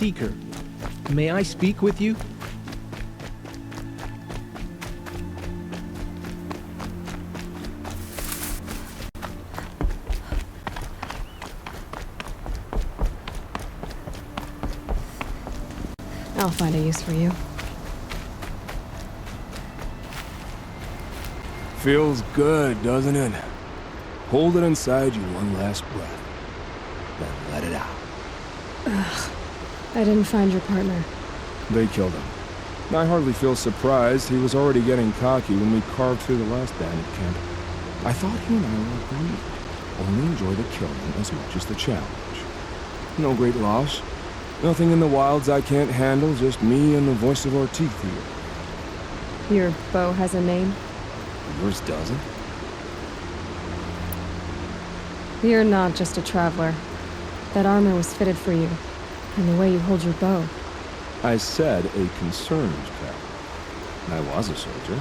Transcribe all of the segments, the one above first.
seeker. May I speak with you? I'll find a use for you. Feels good, doesn't it? Hold it inside you one last breath. Then let it out. Ugh. I didn't find your partner. They killed him. I hardly feel surprised. He was already getting cocky when we carved through the last bandit camp. I thought he and I were agreed. Only enjoy the killing as much as the challenge. No great loss. Nothing in the wilds I can't handle, just me and the voice of our teeth here. Your bow has a name? Yours doesn't? You're not just a traveler. That armor was fitted for you, and the way you hold your bow. I said a concerned traveler. I was a soldier,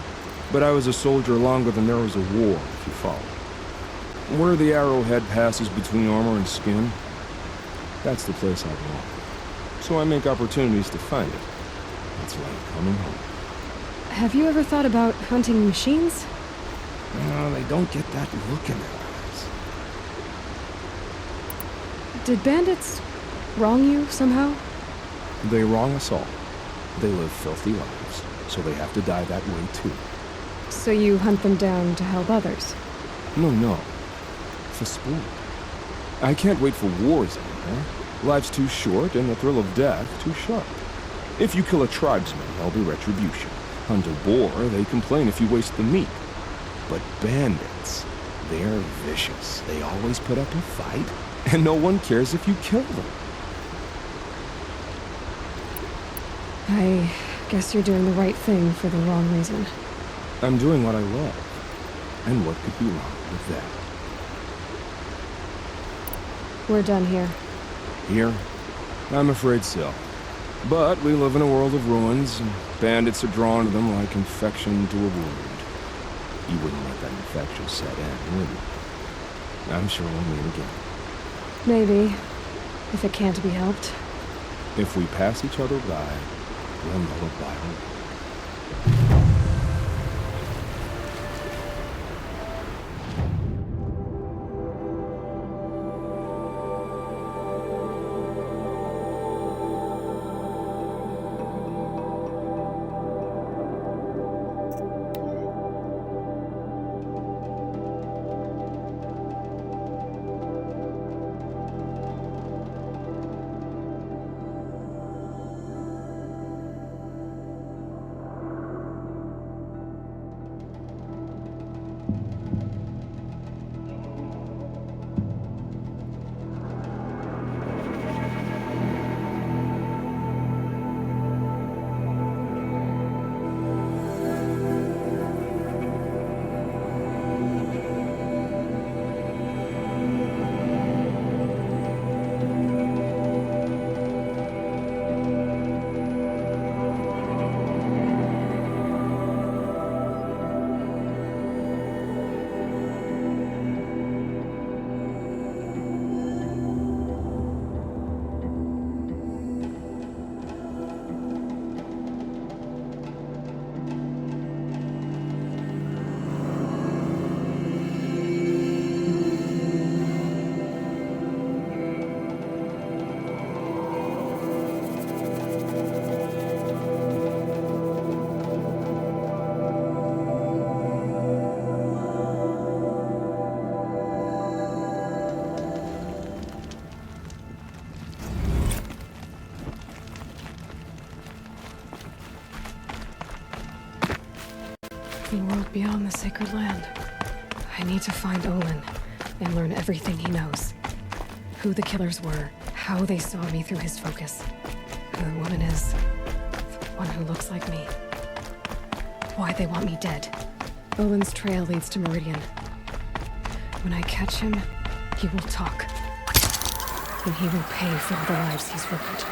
but I was a soldier longer than there was a war, if you follow. Where the arrowhead passes between armor and skin, that's the place I belong. So I make opportunities to find it. That's like coming home. Have you ever thought about hunting machines? No, they don't get that look in their eyes. Did bandits wrong you somehow? They wrong us all. They live filthy lives, so they have to die that way too. So you hunt them down to help others? No. For sport. I can't wait for wars anymore. Life's too short and the thrill of death too sharp. If you kill a tribesman, there'll be retribution. Hunt a boar, they complain if you waste the meat. But bandits, they're vicious. They always put up a fight, and no one cares if you kill them. I guess you're doing the right thing for the wrong reason. I'm doing what I love. And what could be wrong with that? We're done here. Here? I'm afraid so. But we live in a world of ruins, and bandits are drawn to them like infection to a wound. You wouldn't let that infection set in, would you? I'm sure we'll meet again. Maybe, if it can't be helped. If we pass each other by, we'll know it by our The world beyond the sacred land. I need to find Olin and learn everything he knows. Who the killers were, how they saw me through his focus. Who the woman is, the one who looks like me. Why they want me dead. Olin's trail leads to Meridian. When I catch him, he will talk. And he will pay for all the lives he's ruined.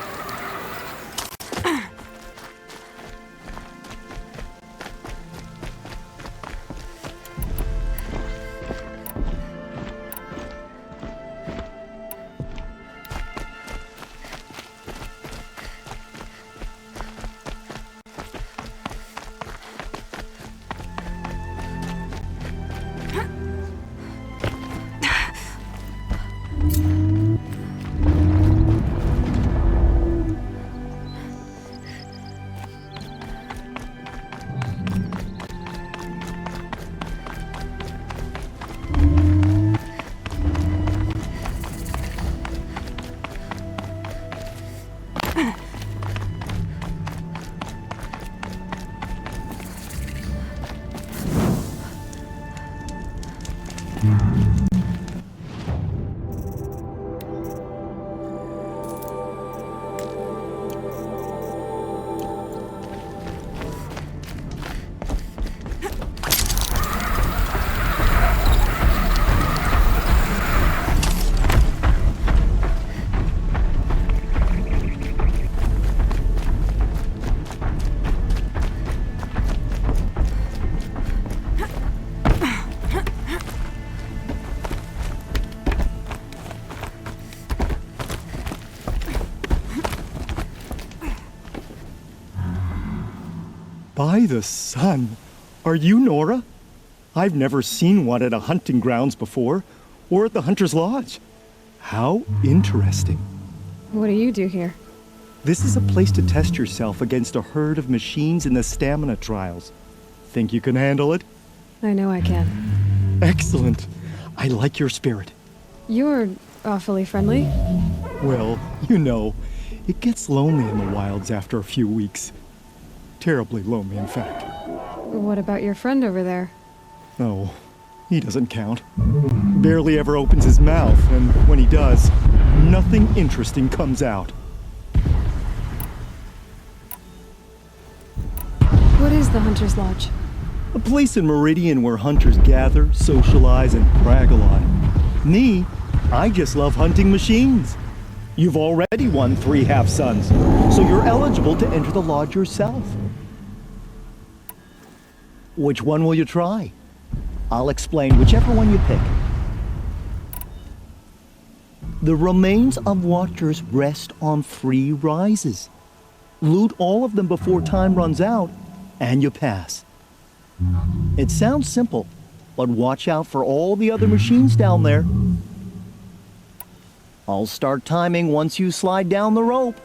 By the sun! Are you Nora? I've never seen one at a hunting grounds before, or at the Hunter's Lodge. How interesting. What do you do here? This is a place to test yourself against a herd of machines in the stamina trials. Think you can handle it? I know I can. Excellent. I like your spirit. You're awfully friendly. Well, you know, it gets lonely in the wilds after a few weeks. Terribly lonely, in fact. What about your friend over there? Oh, he doesn't count. Barely ever opens his mouth, and when he does, nothing interesting comes out. What is the Hunter's Lodge? A place in Meridian where hunters gather, socialize, and brag a lot. Me, I just love hunting machines. You've already won 3 half-suns, so you're eligible to enter the lodge yourself. Which one will you try? I'll explain whichever one you pick. The remains of Watchers rest on 3 rises. Loot all of them before time runs out, and you pass. It sounds simple, but watch out for all the other machines down there. I'll start timing once you slide down the rope.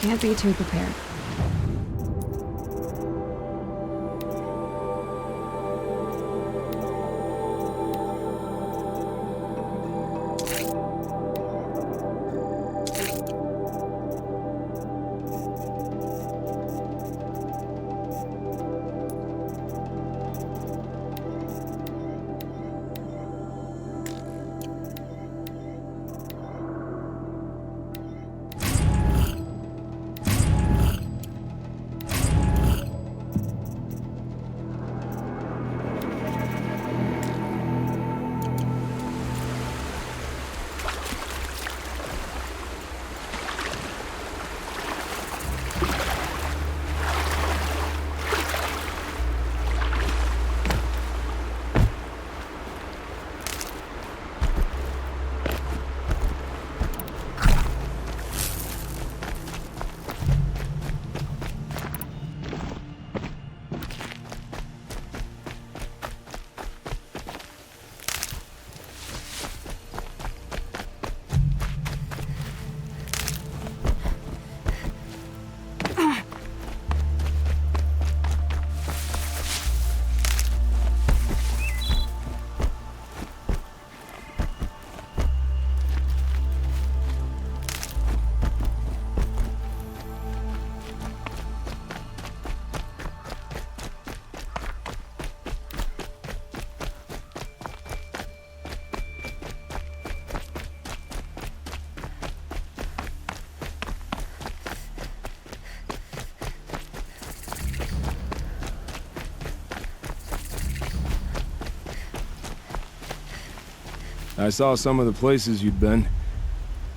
Can't be too prepared. I saw some of the places you'd been.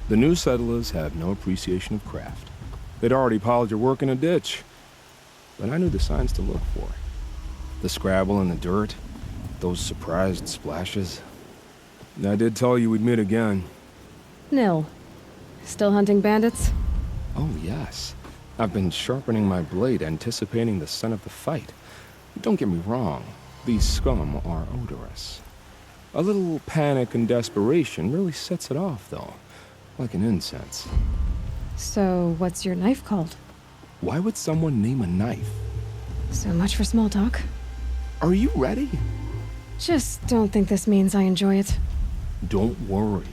The new settlers have no appreciation of craft. They'd already piled your work in a ditch. But I knew the signs to look for. The scrabble in the dirt, those surprised splashes. I did tell you we'd meet again. Nil. Still hunting bandits? Oh, yes. I've been sharpening my blade, anticipating the scent of the fight. Don't get me wrong, these scum are odorous. A little panic and desperation really sets it off, though, like an incense. So, what's your knife called? Why would someone name a knife? So much for small talk. Are you ready? Just don't think this means I enjoy it. Don't worry.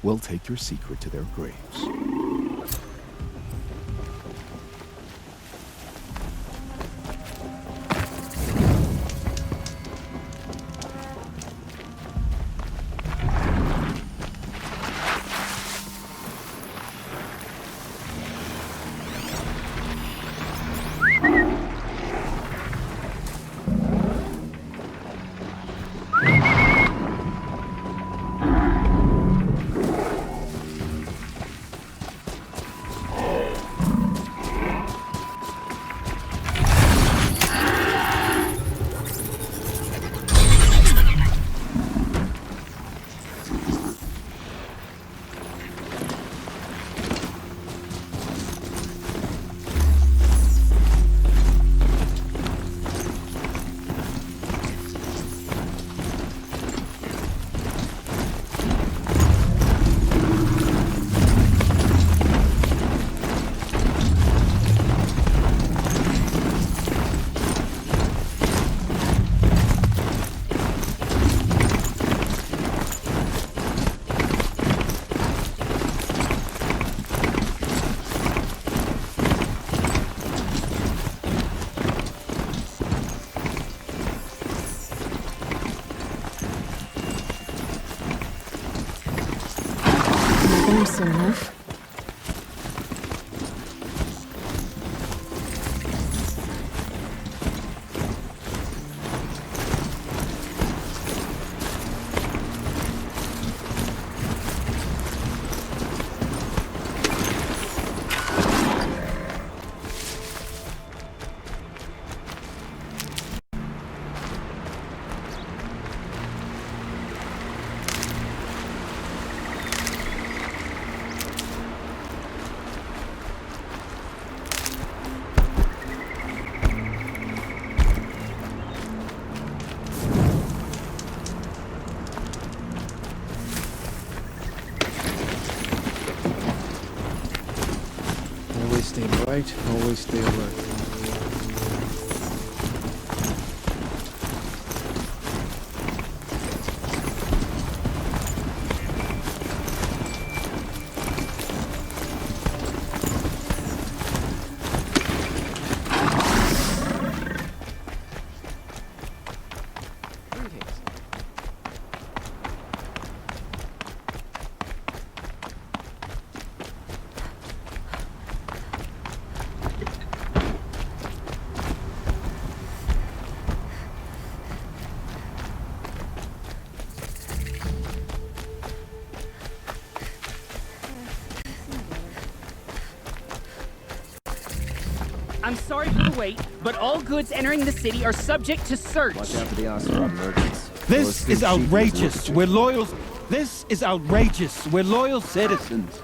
We'll take your secret to their graves. Soon enough. right. Always stay alert. I'm sorry for the wait, but all goods entering the city are subject to search. Watch out for the Ostrov merchants. This is outrageous. We're loyal. This is outrageous. We're loyal citizens.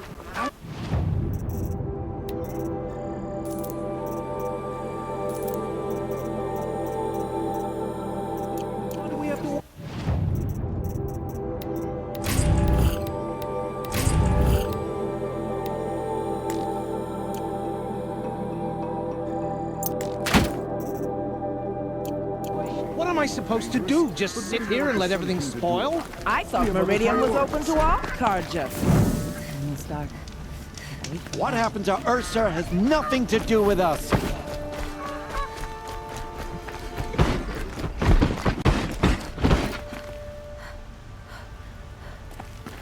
What am I supposed to do? Just sit here and let everything spoil? I thought Meridian was open to all Carja. What happened to Ursa has nothing to do with us.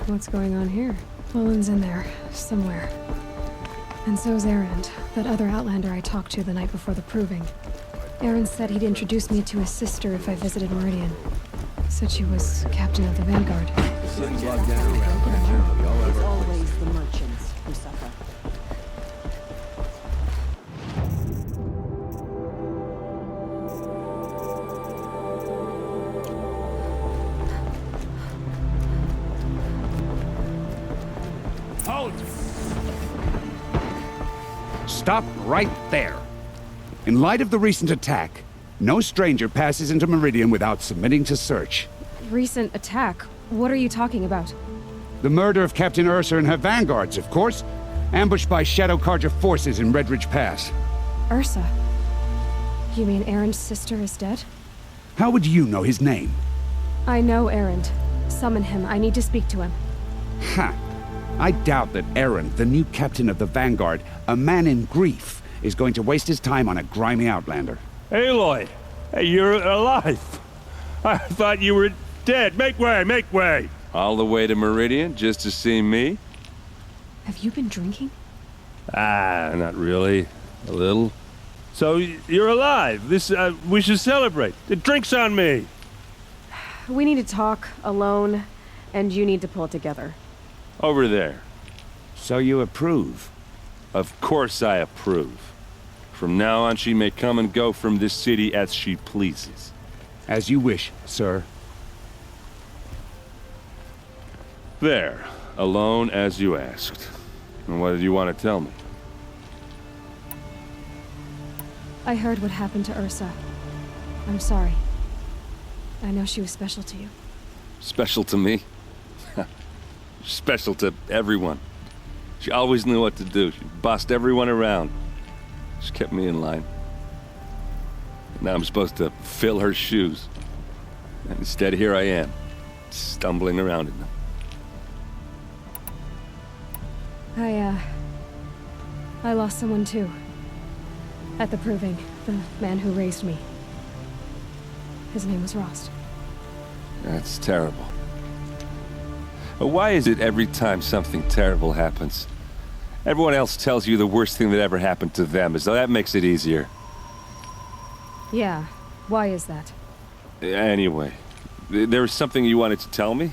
What's going on here? Olin's in there, somewhere. And so's Erend, that other Outlander I talked to the night before the proving. Erend said he'd introduce me to his sister if I visited Meridian. Said she was captain of the Vanguard. It's always the merchants who suffer. Stop right there. In light of the recent attack, no stranger passes into Meridian without submitting to search. Recent attack? What are you talking about? The murder of Captain Ursa and her vanguards, of course. Ambushed by Shadow Carja forces in Redridge Pass. Ursa? You mean Erend's sister is dead? How would you know his name? I know Erend. Summon him. I need to speak to him. Ha! I doubt that Erend, the new captain of the Vanguard, a man in grief, is going to waste his time on a grimy outlander. Aloy! Hey, you're alive! I thought you were dead. Make way, make way! All the way to Meridian just to see me? Have you been drinking? Ah, not really. A little. So, you're alive. We should celebrate. The drink's on me! We need to talk, alone, and you need to pull it together. Over there. So you approve? Of course I approve. From now on, she may come and go from this city as she pleases. As you wish, sir. There. Alone as you asked. And what did you want to tell me? I heard what happened to Ursa. I'm sorry. I know she was special to you. Special to me? Special to everyone. She always knew what to do. She bossed everyone around. She kept me in line. Now I'm supposed to fill her shoes. And instead, here I am, stumbling around in them. I lost someone too. At the proving, the man who raised me. His name was Rost. That's terrible. But why is it every time something terrible happens, everyone else tells you the worst thing that ever happened to them, as though that makes it easier? Yeah, why is that? Anyway, there was something you wanted to tell me?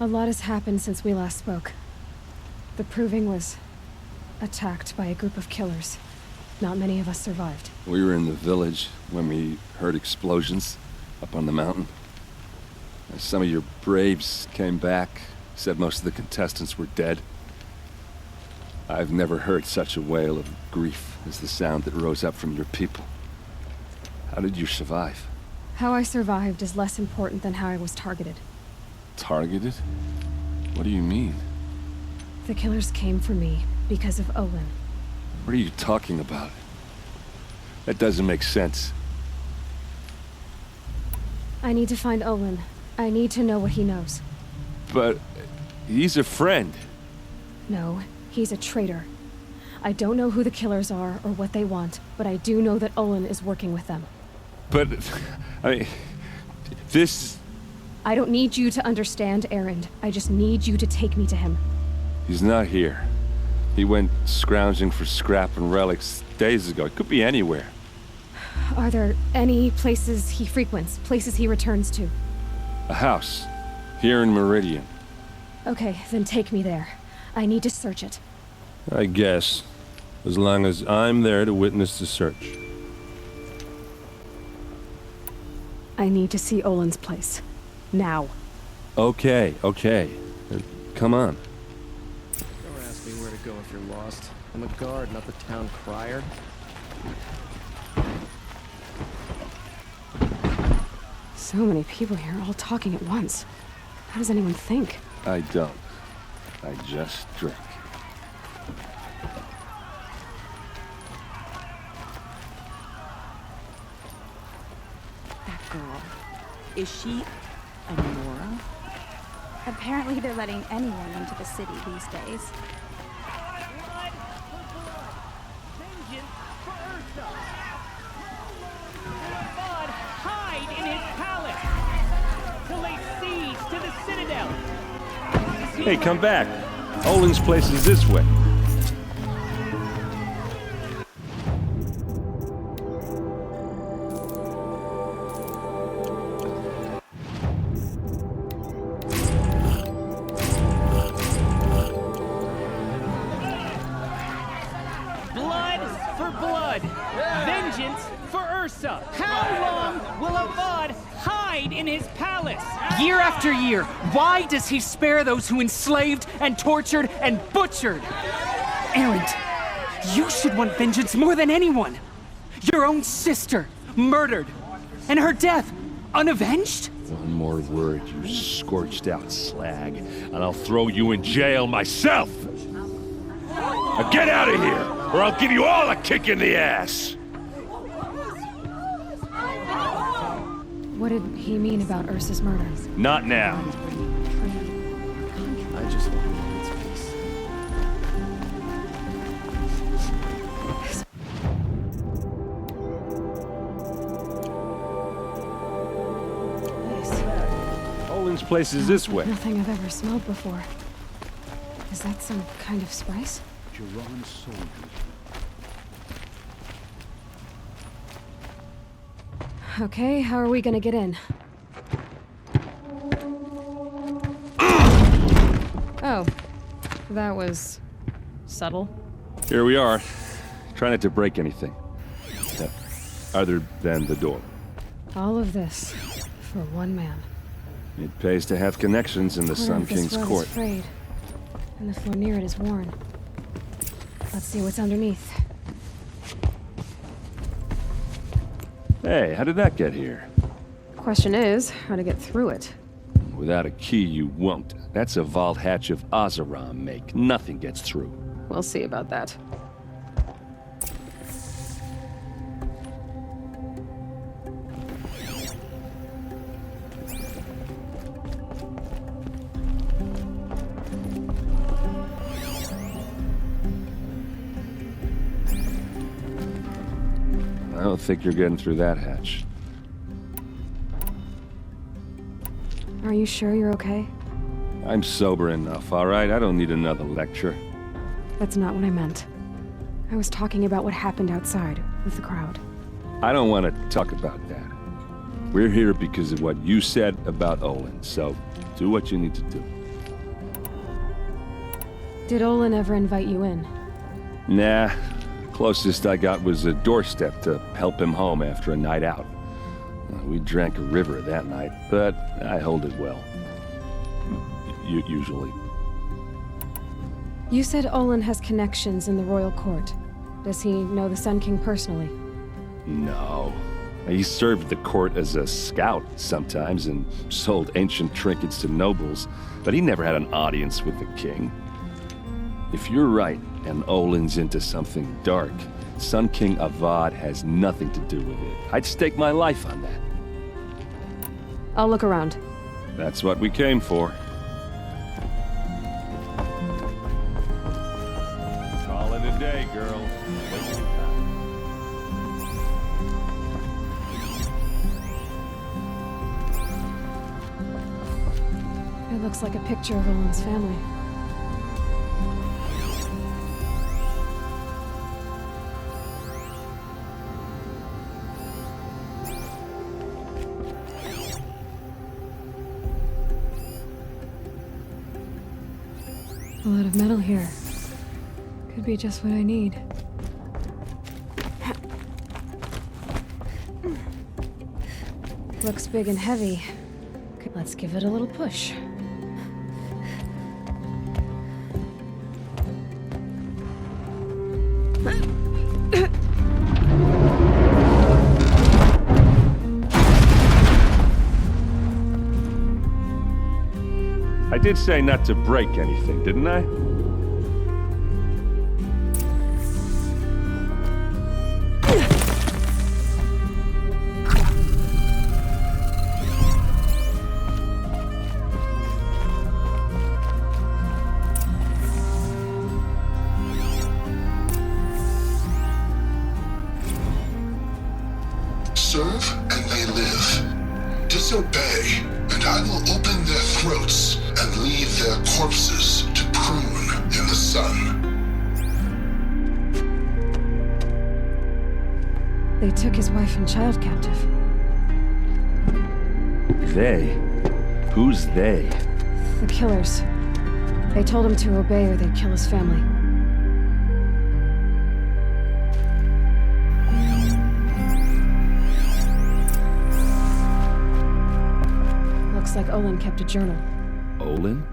A lot has happened since we last spoke. The proving was attacked by a group of killers. Not many of us survived. We were in the village when we heard explosions up on the mountain. Some of your braves came back, said most of the contestants were dead. I've never heard such a wail of grief as the sound that rose up from your people. How did you survive? How I survived is less important than how I was targeted. Targeted? What do you mean? The killers came for me Because of Olin. What are you talking about? That doesn't make sense. I need to find Olin. I need to know what he knows. But he's a friend. No, he's a traitor. I don't know who the killers are or what they want, but I do know that Olin is working with them. But, I mean, this... I don't need you to understand, Erend. I just need you to take me to him. He's not here. He went scrounging for scrap and relics days ago. It could be anywhere. Are there any places he frequents, places he returns to? A house. Here in Meridian. Okay, then take me there. I need to search it. I guess. As long as I'm there to witness the search. I need to see Olin's place. Now. Okay. Come on. Don't ask me where to go if you're lost. I'm a guard, not the town crier. So many people here, all talking at once. How does anyone think? I don't. I just drink. That girl. Is she a Nora? Apparently they're letting anyone into the city these days. Vengeance for Ursa! Bud, hide in his palace! To lay siege to the citadel! Hey, come back. Olin's place is this way. Blood for blood! Vengeance for Ursa! How long will Avad hide in his palace? Year after year, why does he spare those who enslaved and tortured and butchered? Erend, you should want vengeance more than anyone. Your own sister, murdered, and her death, unavenged? One more word, you scorched out slag, and I'll throw you in jail myself! Now get out of here, or I'll give you all a kick in the ass! What did he mean about Ursa's murder? Not now. I just want Olin's peace. Olin's place is this way. Nothing I've ever smelled before. Is that some kind of spice? Jiran's soldiers. Okay, how are we gonna get in? Oh, that was subtle. Here we are. Try not to break anything. Other than the door. All of this for one man. It pays to have connections in the Sun King's court. Is frayed, and the floor near it is worn. Let's see what's underneath. Hey, how did that get here? Question is, how to get through it. Without a key, you won't. That's a vault hatch of Azeram make. Nothing gets through. We'll see about that. I don't think you're getting through that hatch. Are you sure you're okay? I'm sober enough, all right? I don't need another lecture. That's not what I meant. I was talking about what happened outside with the crowd. I don't want to talk about that. We're here because of what you said about Olin, so do what you need to do. Did Olin ever invite you in? Nah. Closest I got was a doorstep to help him home after a night out. We drank a river that night, but I hold it well. Usually. You said Olin has connections in the royal court. Does he know the Sun King personally? No. He served the court as a scout sometimes and sold ancient trinkets to nobles, but he never had an audience with the king. If you're right, and Olin's into something dark, Sun King Avad has nothing to do with it. I'd stake my life on that. I'll look around. That's what we came for. Call it a day, girl. It looks like a picture of Olin's family. A lot of metal here. Could be just what I need. Looks big and heavy. Let's give it a little push. I did say not to break anything, didn't I? Serve and they live. Disobey, and I will open their throats and leave their corpses to prune in the sun. They took his wife and child captive. They? Who's they? The killers. They told him to obey or they'd kill his family. Looks like Olin kept a journal. Olin?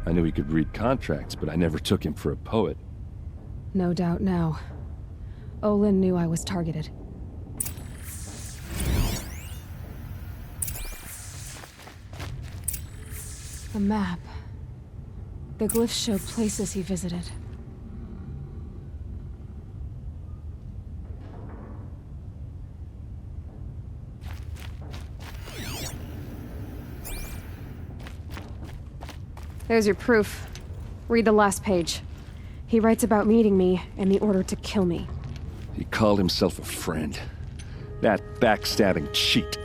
I knew he could read contracts, but I never took him for a poet. No doubt now. Olin knew I was targeted. A map. The glyphs show places he visited. There's your proof. Read the last page. He writes about meeting me and the order to kill me. He called himself a friend. That backstabbing cheat.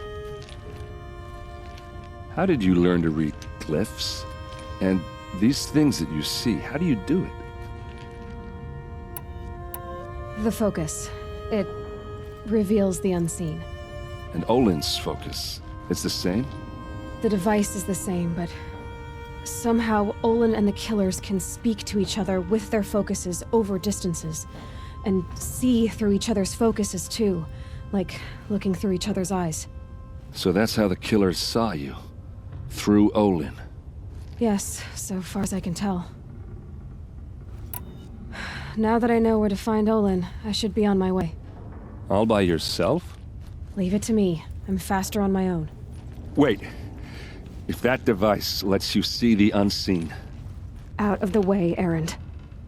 How did you learn to read glyphs? And these things that you see, how do you do it? The focus. It reveals the unseen. And Olin's focus, it's the same? The device is the same, but somehow Olin and the killers can speak to each other with their focuses over distances. And see through each other's focuses too, like looking through each other's eyes. So that's how the killers saw you? Through Olin? Yes, so far as I can tell. Now that I know where to find Olin, I should be on my way. All by yourself? Leave it to me. I'm faster on my own. Wait. If that device lets you see the unseen... Out of the way, Erend.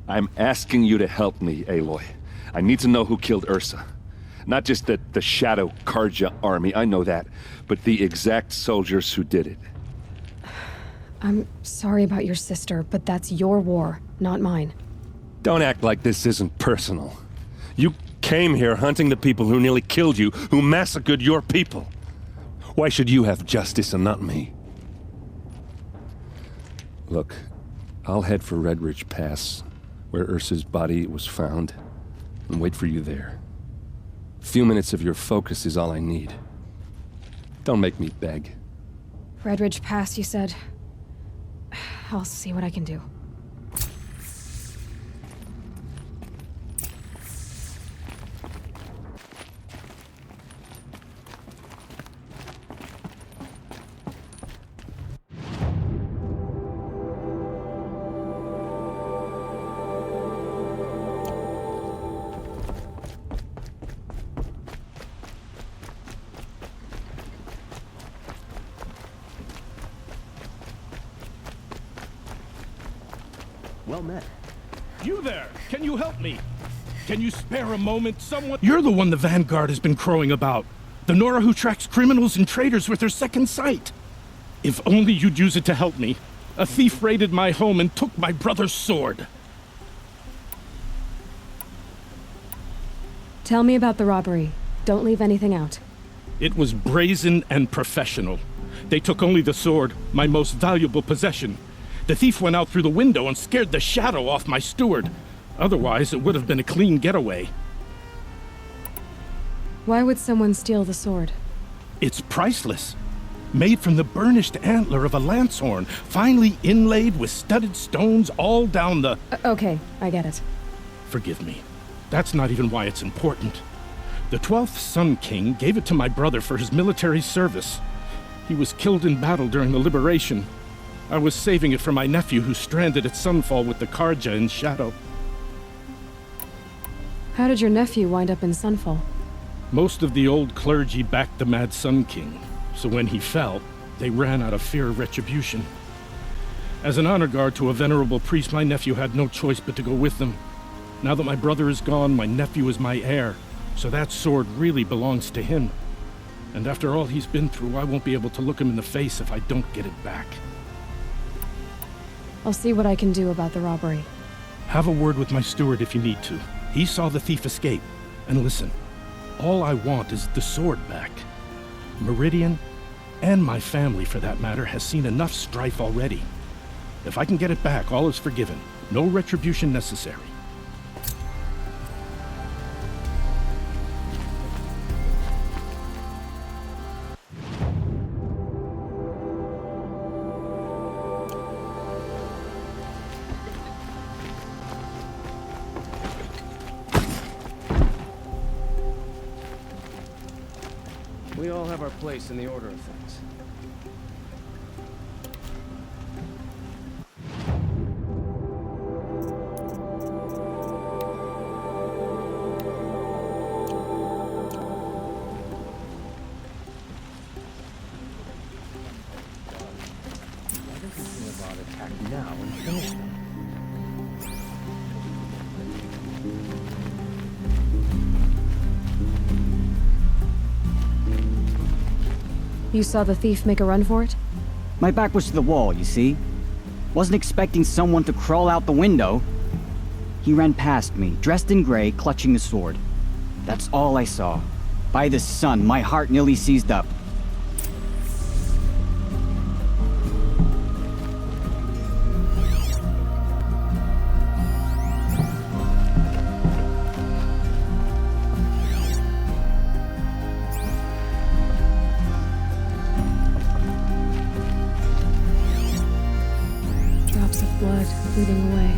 I'm asking you to help me, Aloy. I need to know who killed Ursa. Not just the Shadow Karja army, I know that, but the exact soldiers who did it. I'm sorry about your sister, but that's your war, not mine. Don't act like this isn't personal. You came here hunting the people who nearly killed you, who massacred your people. Why should you have justice and not me? Look, I'll head for Red Ridge Pass, where Ursa's body was found, and wait for you there. A few minutes of your focus is all I need. Don't make me beg. Red Ridge Pass, you said? I'll see what I can do. Well met. You there! Can you help me? Can you spare a moment? Someone... You're the one the Vanguard has been crowing about. The Nora who tracks criminals and traitors with her second sight. If only you'd use it to help me. A thief raided my home and took my brother's sword. Tell me about the robbery. Don't leave anything out. It was brazen and professional. They took only the sword, my most valuable possession. The thief went out through the window and scared the shadow off my steward. Otherwise, it would have been a clean getaway. Why would someone steal the sword? It's priceless. Made from the burnished antler of a lancehorn, finely inlaid with studded stones all down the... Okay, I get it. Forgive me. That's not even why it's important. The 12th Sun King gave it to my brother for his military service. He was killed in battle during the liberation. I was saving it for my nephew who's stranded at Sunfall with the Karja in Shadow. How did your nephew wind up in Sunfall? Most of the old clergy backed the Mad Sun King, so when he fell, they ran out of fear of retribution. As an honor guard to a venerable priest, my nephew had no choice but to go with them. Now that my brother is gone, my nephew is my heir, so that sword really belongs to him. And after all he's been through, I won't be able to look him in the face if I don't get it back. I'll see what I can do about the robbery. Have a word with my steward if you need to. He saw the thief escape. And listen, all I want is the sword back. Meridian, and my family for that matter, has seen enough strife already. If I can get it back, all is forgiven. No retribution necessary. We all have our place in the order of things. You saw the thief make a run for it? My back was to the wall, you see? Wasn't expecting someone to crawl out the window. He ran past me, dressed in gray, clutching a sword. That's all I saw. By the sun, my heart nearly seized up. Blood bleeding away.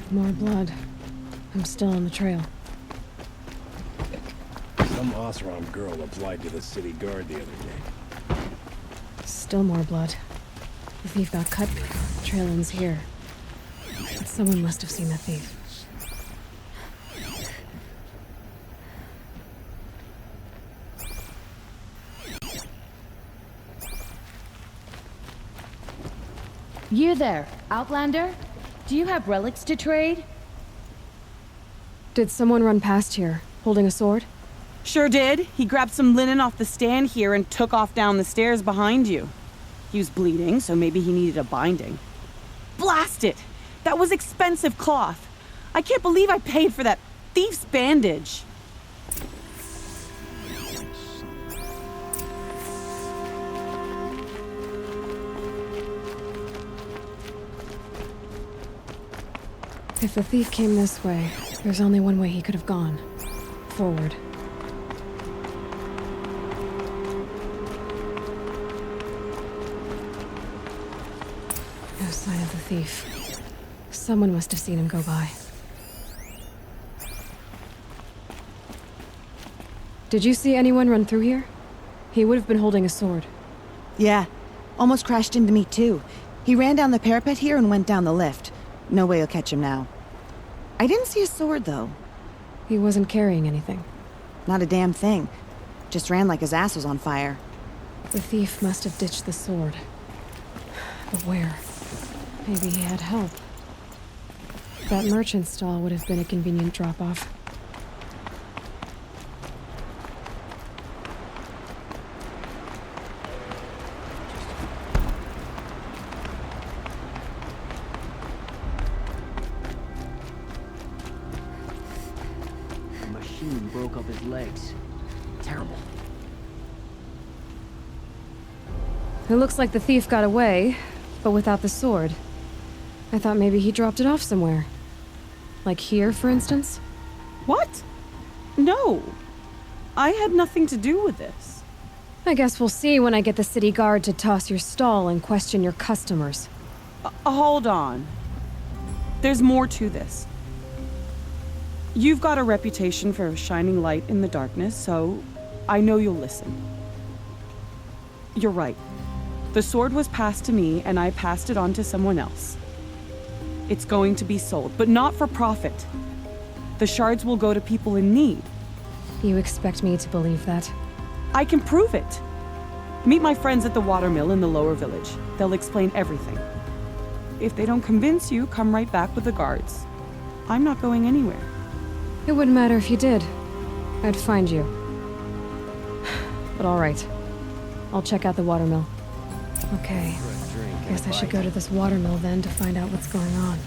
More blood. I'm still on the trail. Some Osram girl applied to the city guard the other day. Still more blood. The thief got cut. The trail ends here. But someone must have seen the thief. You there, Outlander? Do you have relics to trade? Did someone run past here, holding a sword? Sure did. He grabbed some linen off the stand here and took off down the stairs behind you. He was bleeding, so maybe he needed a binding. Blast it! That was expensive cloth. I can't believe I paid for that thief's bandage. If the thief came this way, there's only one way he could have gone. Forward. No sign of the thief. Someone must have seen him go by. Did you see anyone run through here? He would have been holding a sword. Yeah, almost crashed into me too. He ran down the parapet here and went down the lift. No way you'll catch him now. I didn't see a sword, though. He wasn't carrying anything. Not a damn thing. Just ran like his ass was on fire. The thief must have ditched the sword. But where? Maybe he had help. That merchant stall would have been a convenient drop-off. The machine broke up his legs. Terrible. It looks like the thief got away, but without the sword. I thought maybe he dropped it off somewhere. Like here, for instance? What? No. I had nothing to do with this. I guess we'll see when I get the city guard to toss your stall and question your customers. Hold on. There's more to this. You've got a reputation for shining light in the darkness, so I know you'll listen. You're right. The sword was passed to me, and I passed it on to someone else. It's going to be sold, but not for profit. The shards will go to people in need. You expect me to believe that? I can prove it. Meet my friends at the watermill in the lower village. They'll explain everything. If they don't convince you, come right back with the guards. I'm not going anywhere. It wouldn't matter if you did. I'd find you. But all right. I'll check out the watermill. Okay. Guess I should go to this watermill then to find out what's going on.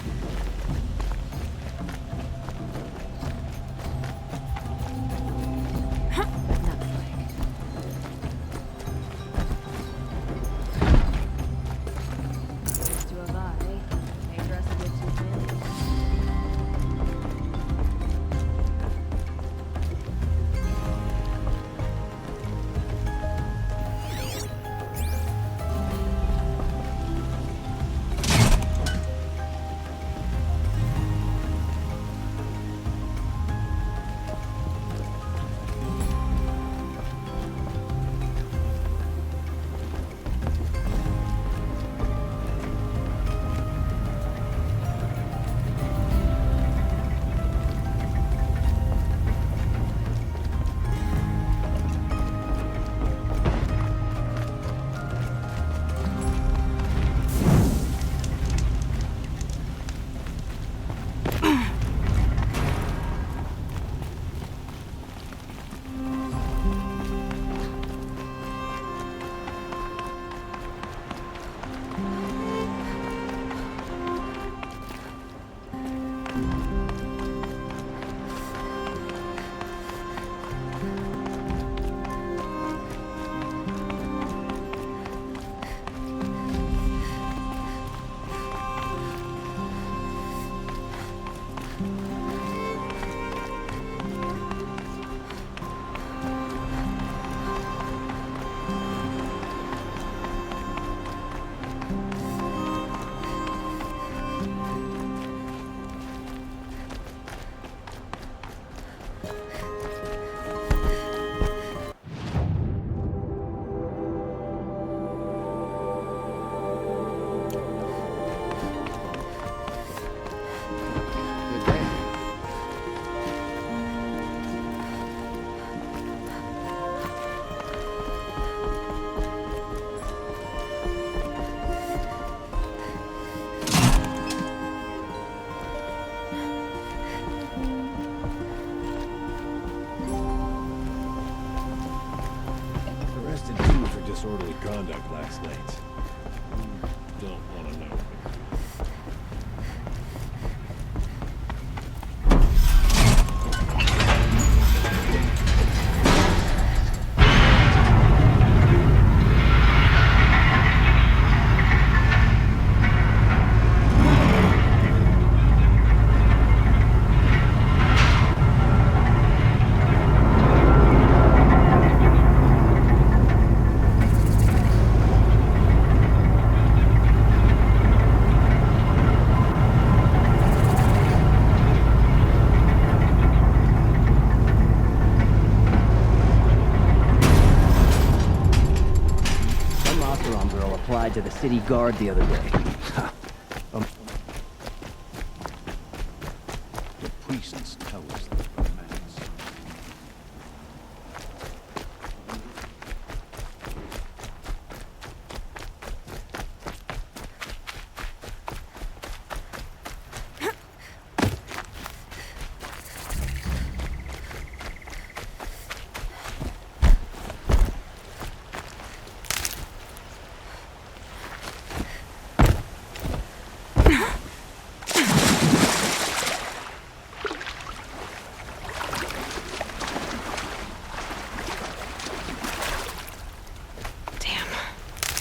Disorderly conduct last night. Don't want to know. lied to the city guard the other day. The priests tell us that the man's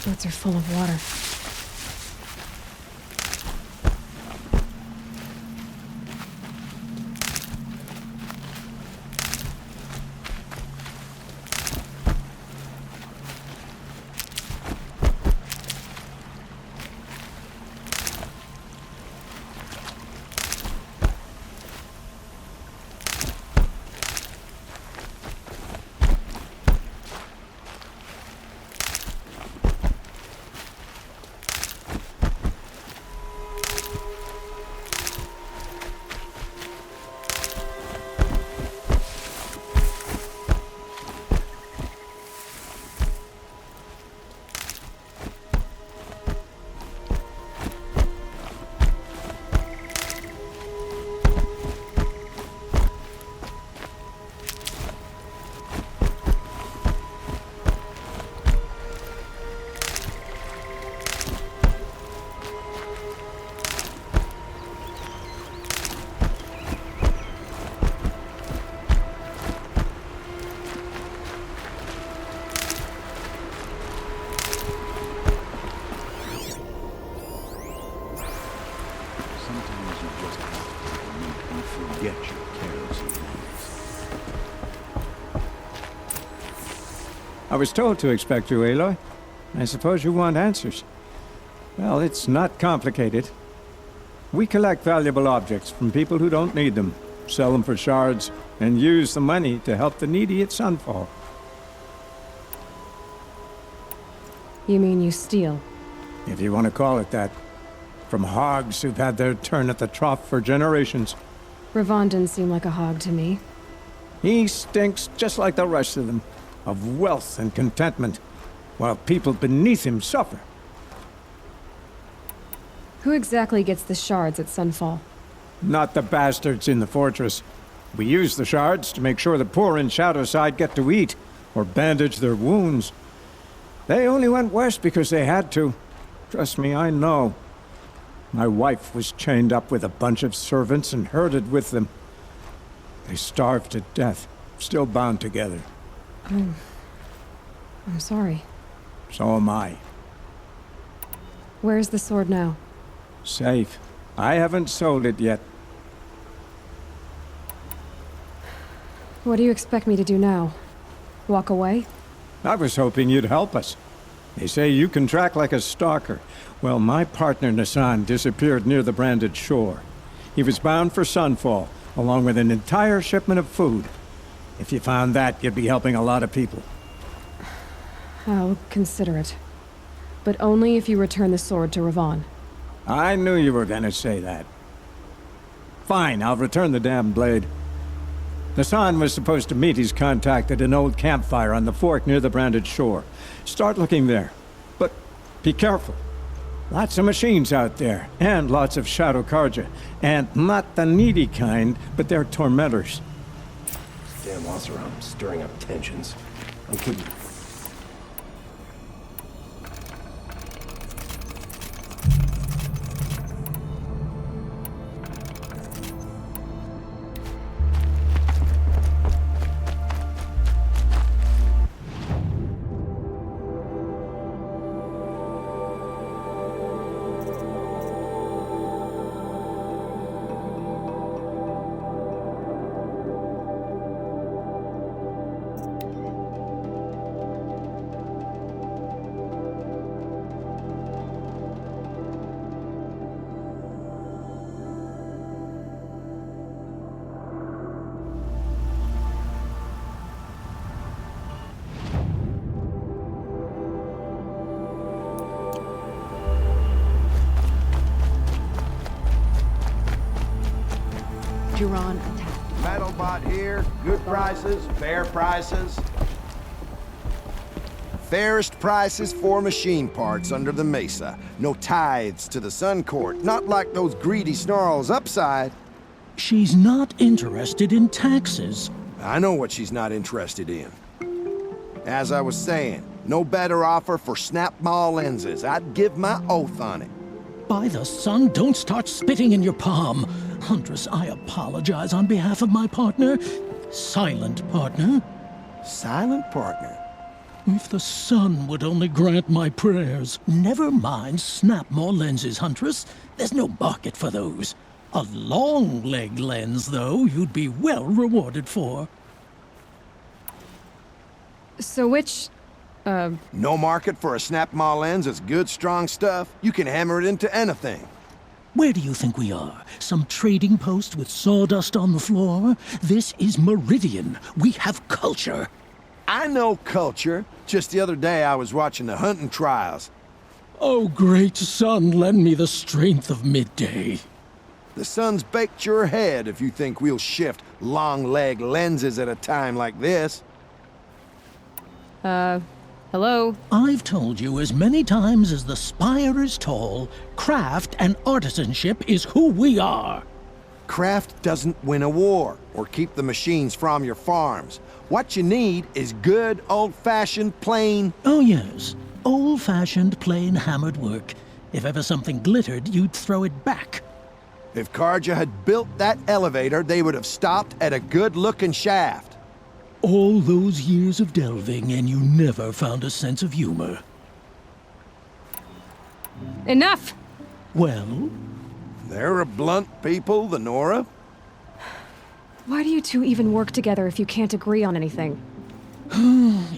Boats are full of water. sometimes you just have to make you forget your cares and I was told to expect you, Aloy. I suppose you want answers. Well, it's not complicated. We collect valuable objects from people who don't need them, sell them for shards, and use the money to help the needy at Sunfall. You mean you steal? If you want to call it that. From hogs who've had their turn at the trough for generations. Ravon didn't seem like a hog to me. He stinks just like the rest of them, of wealth and contentment, while people beneath him suffer. Who exactly gets the shards at Sunfall? Not the bastards in the fortress. We use the shards to make sure the poor in Shadowside get to eat, or bandage their wounds. They only went west because they had to. Trust me, I know. My wife was chained up with a bunch of servants and herded with them. They starved to death, still bound together. I'm sorry. So am I. Where's the sword now? Safe. I haven't sold it yet. What do you expect me to do now? Walk away? I was hoping you'd help us. They say you can track like a stalker. Well, my partner Nassan disappeared near the branded shore. He was bound for Sunfall, along with an entire shipment of food. If you found that, you'd be helping a lot of people. I'll consider it. But only if you return the sword to Ravon. I knew you were gonna say that. Fine, I'll return the damn blade. Nassan was supposed to meet his contact at an old campfire on the fork near the branded shore. Start looking there. But be careful. Lots of machines out there, and lots of Shadow Karja. And not the needy kind, but they're tormentors. Damn Oseram, stirring up tensions. I'm kidding. Duran attacked. Metalbot here, good prices, fair prices. Fairest prices for machine parts under the mesa. No tithes to the Sun Court, not like those greedy snarls upside. She's not interested in taxes. I know what she's not interested in. As I was saying, no better offer for snap-maw lenses. I'd give my oath on it. By the sun, don't start spitting in your palm. Huntress, I apologize on behalf of my partner. Silent partner. Silent partner? If the sun would only grant my prayers. Never mind snap-maw lenses, Huntress. There's no market for those. A long-leg lens, though, you'd be well rewarded for. So which, No market for a snap-maw lens is good, strong stuff. You can hammer it into anything. Where do you think we are? Some trading post with sawdust on the floor? This is Meridian. We have culture. I know culture. Just the other day I was watching the hunting trials. Oh, great sun, lend me the strength of midday. The sun's baked your head if you think we'll shift long-leg lenses at a time like this. Hello? I've told you as many times as the spire is tall, craft and artisanship is who we are. Craft doesn't win a war or keep the machines from your farms. What you need is good, old-fashioned, plain... Oh, yes. Old-fashioned, plain hammered work. If ever something glittered, you'd throw it back. If Karja had built that elevator, they would have stopped at a good-looking shaft. All those years of delving, and you never found a sense of humor. Enough! Well? They're a blunt people, the Nora. Why do you two even work together if you can't agree on anything?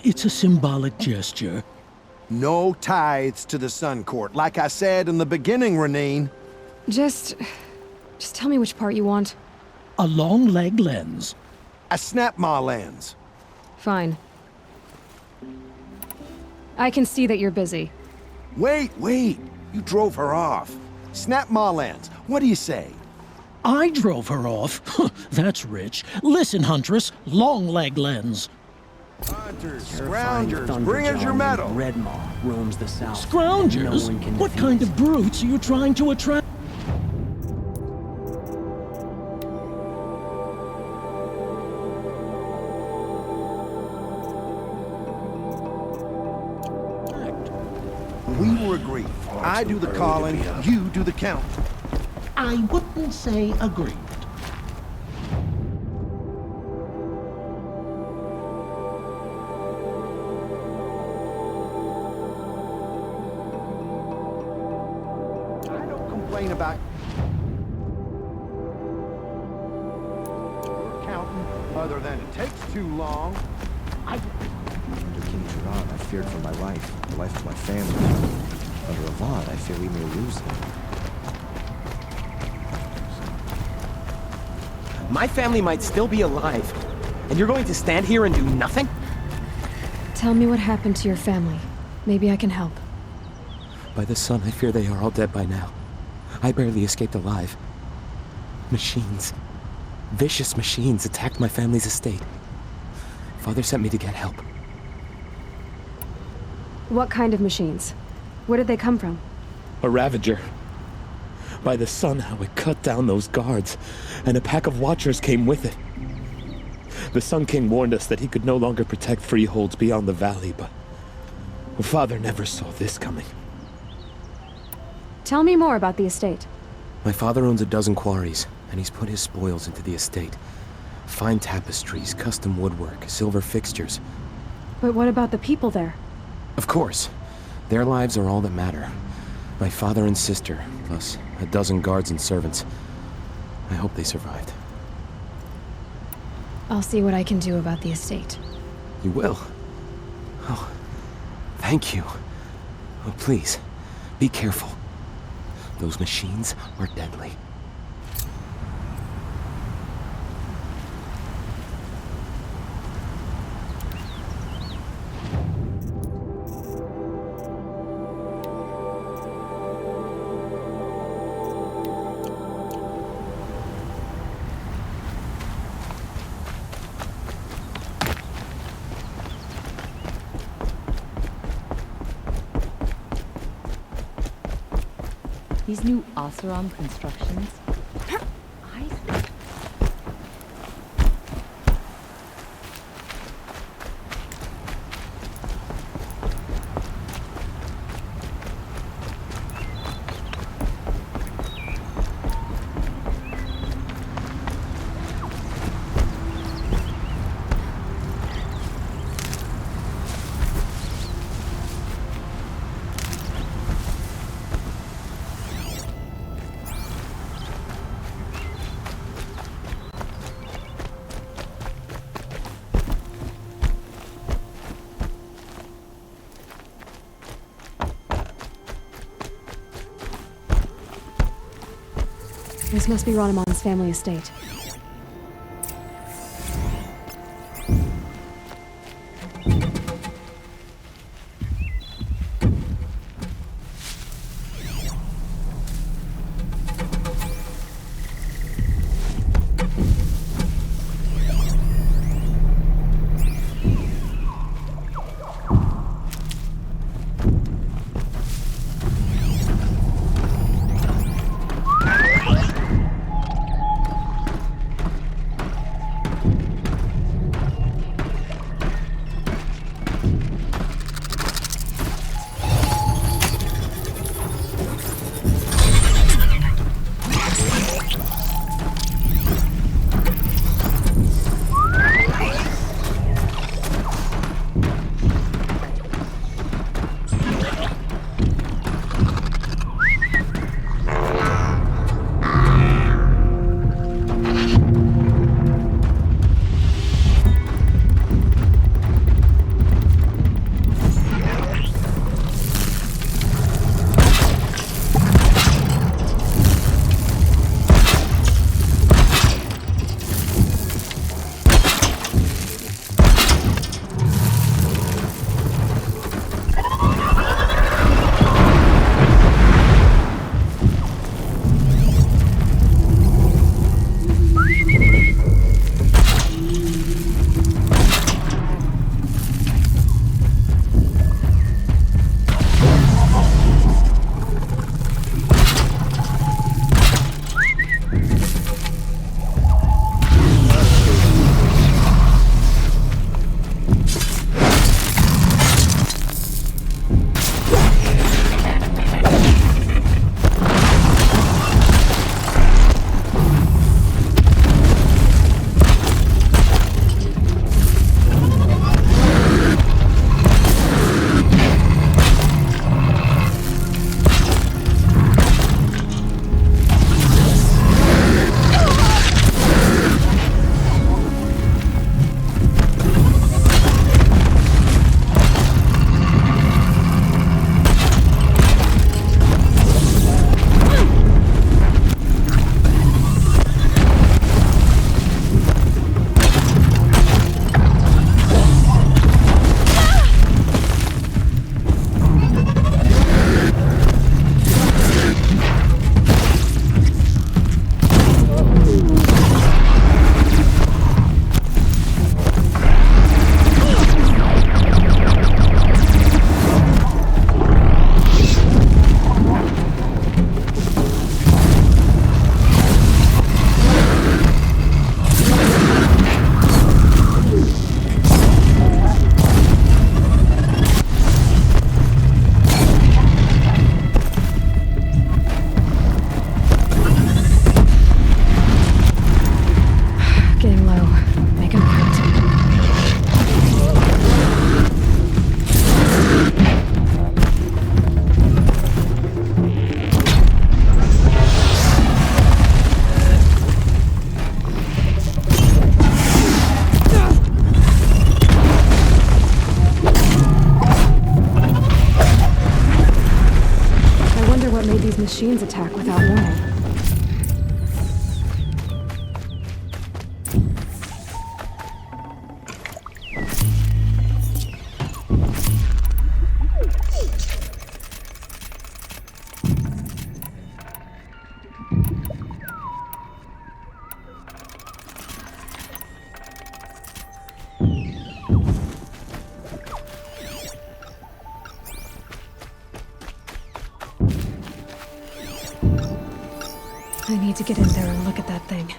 It's a symbolic gesture. No tithes to the Sun Court, like I said in the beginning, Renine. Just tell me which part you want. A long-leg lens. A snap-maw lens. Fine. I can see that you're busy. Wait. You drove her off. Snap-maw lens. What do you say? I drove her off? That's rich. Listen, Huntress. Long-leg lens. Hunters, scroungers, bring us your metal. Red Maw roams the south. Scroungers? No one can What defeat kind it. of brutes are you trying to attract? We were agreed. I do the calling, you do the count. I wouldn't say agreed. I don't complain about your counting, other than it takes too long. Under King Duran, I feared for my life, the life of my family. Under Avad, I fear we may lose them. My family might still be alive, and you're going to stand here and do nothing? Tell me what happened to your family. Maybe I can help. By the sun, I fear they are all dead by now. I barely escaped alive. Machines. Vicious machines attacked my family's estate. Father sent me to get help. What kind of machines? Where did they come from? A Ravager. By the sun, how it cut down those guards, and a pack of watchers came with it. The Sun King warned us that he could no longer protect freeholds beyond the valley, but Father never saw this coming. Tell me more about the estate. My father owns a dozen quarries, and he's put his spoils into the estate. Fine tapestries, custom woodwork, silver fixtures. But what about the people there? Of course. Their lives are all that matter. My father and sister, plus a dozen guards and servants. I hope they survived. I'll see what I can do about the estate. You will? Oh, thank you. Oh, please, be careful. Those machines are deadly. These new Oseram constructions. This must be Ranamon's family estate. I need to get in there and look at that thing.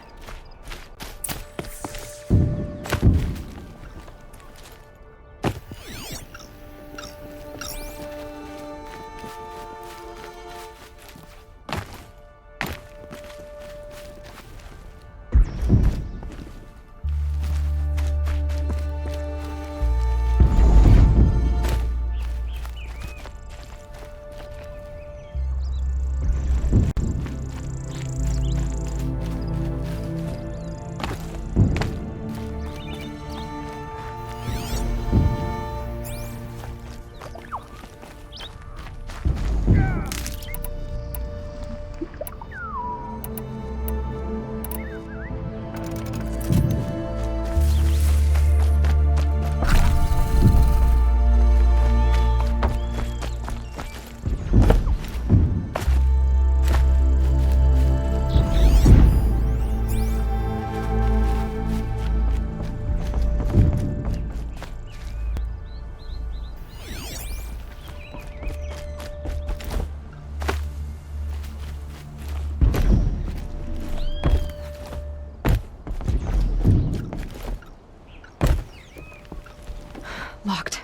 Locked.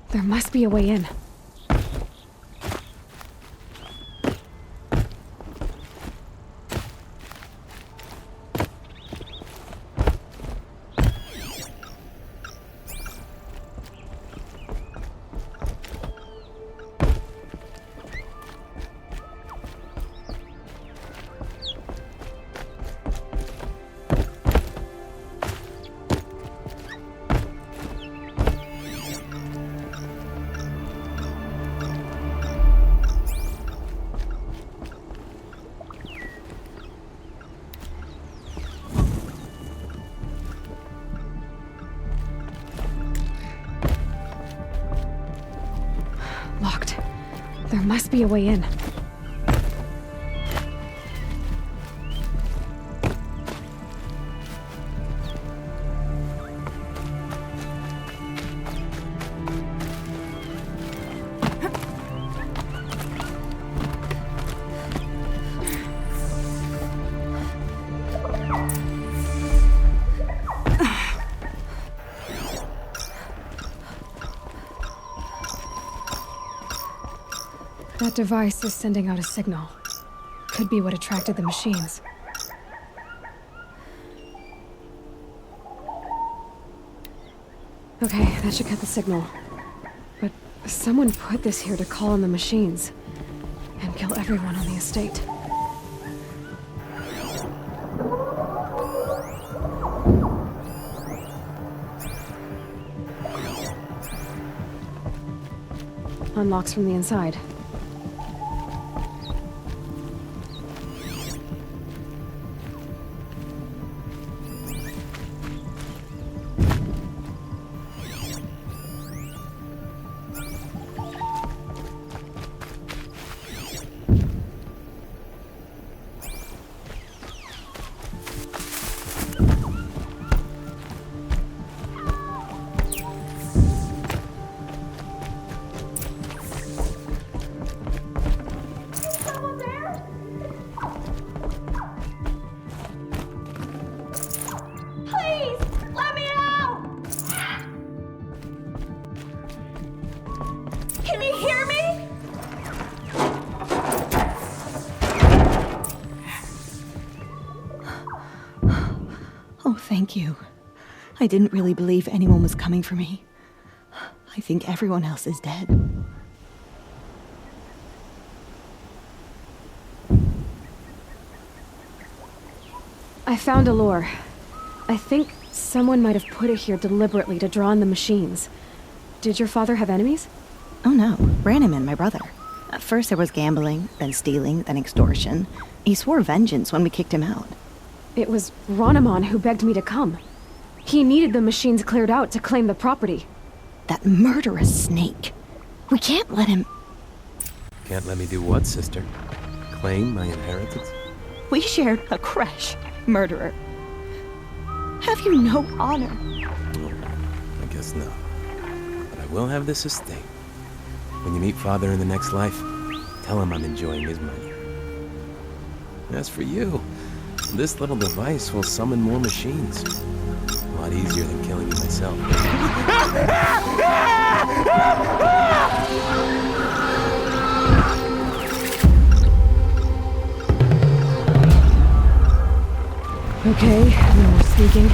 There must be a way in. Locked. There must be a way in. That device is sending out a signal. Could be what attracted the machines. Okay, that should cut the signal. But someone put this here to call on the machines and kill everyone on the estate. Unlocks from the inside. Thank you. I didn't really believe anyone was coming for me. I think everyone else is dead. I found Aloy. I think someone might have put it here deliberately to draw on the machines. Did your father have enemies? Oh no, Branham and my brother. At first there was gambling, then stealing, then extortion. He swore vengeance when we kicked him out. It was Ronamon who begged me to come. He needed the machines cleared out to claim the property. That murderous snake. We can't let him... Can't let me do what, sister? Claim my inheritance? We shared a creche, murderer. Have you no honor? Oh, I guess not. But I will have this estate. When you meet Father in the next life, tell him I'm enjoying his money. As for you, this little device will summon more machines. A lot easier than killing you myself. Okay, no more sneaking.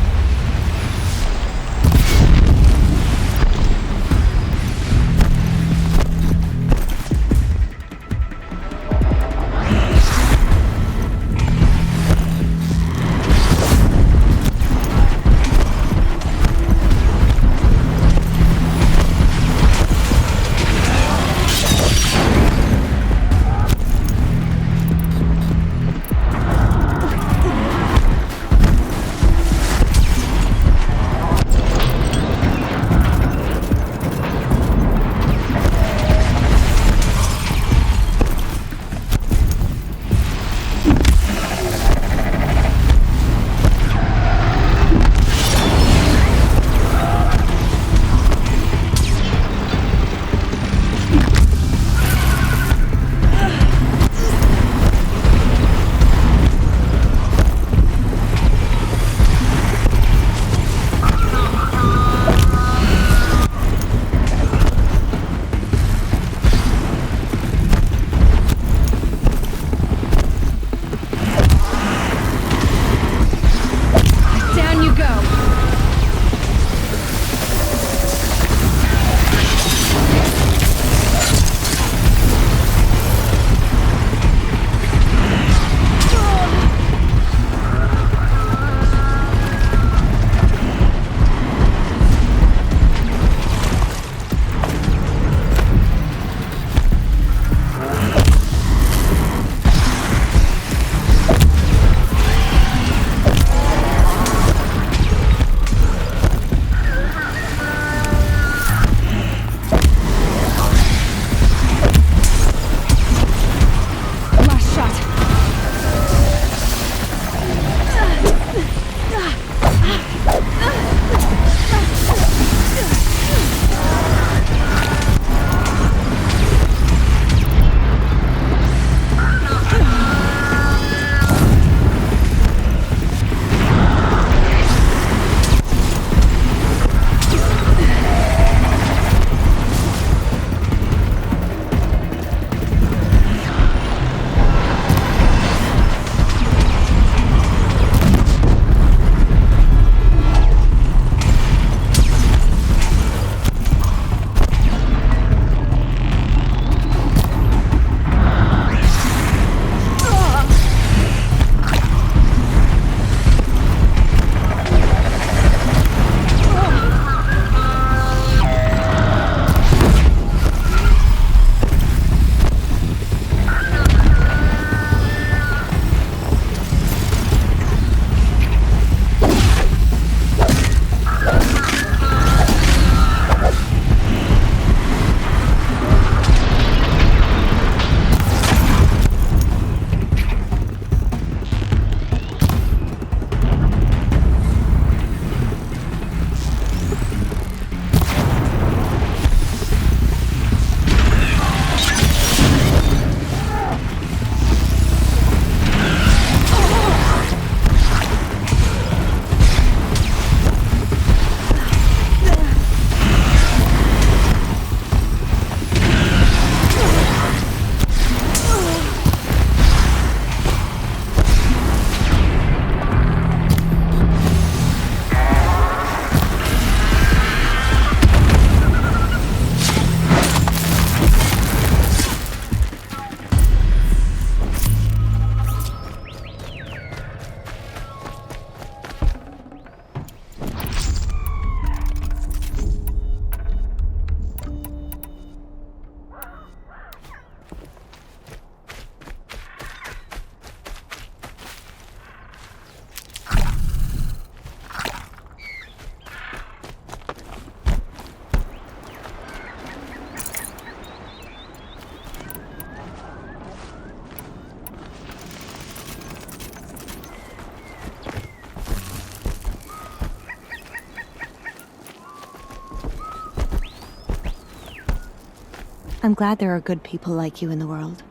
I'm glad there are good people like you in the world.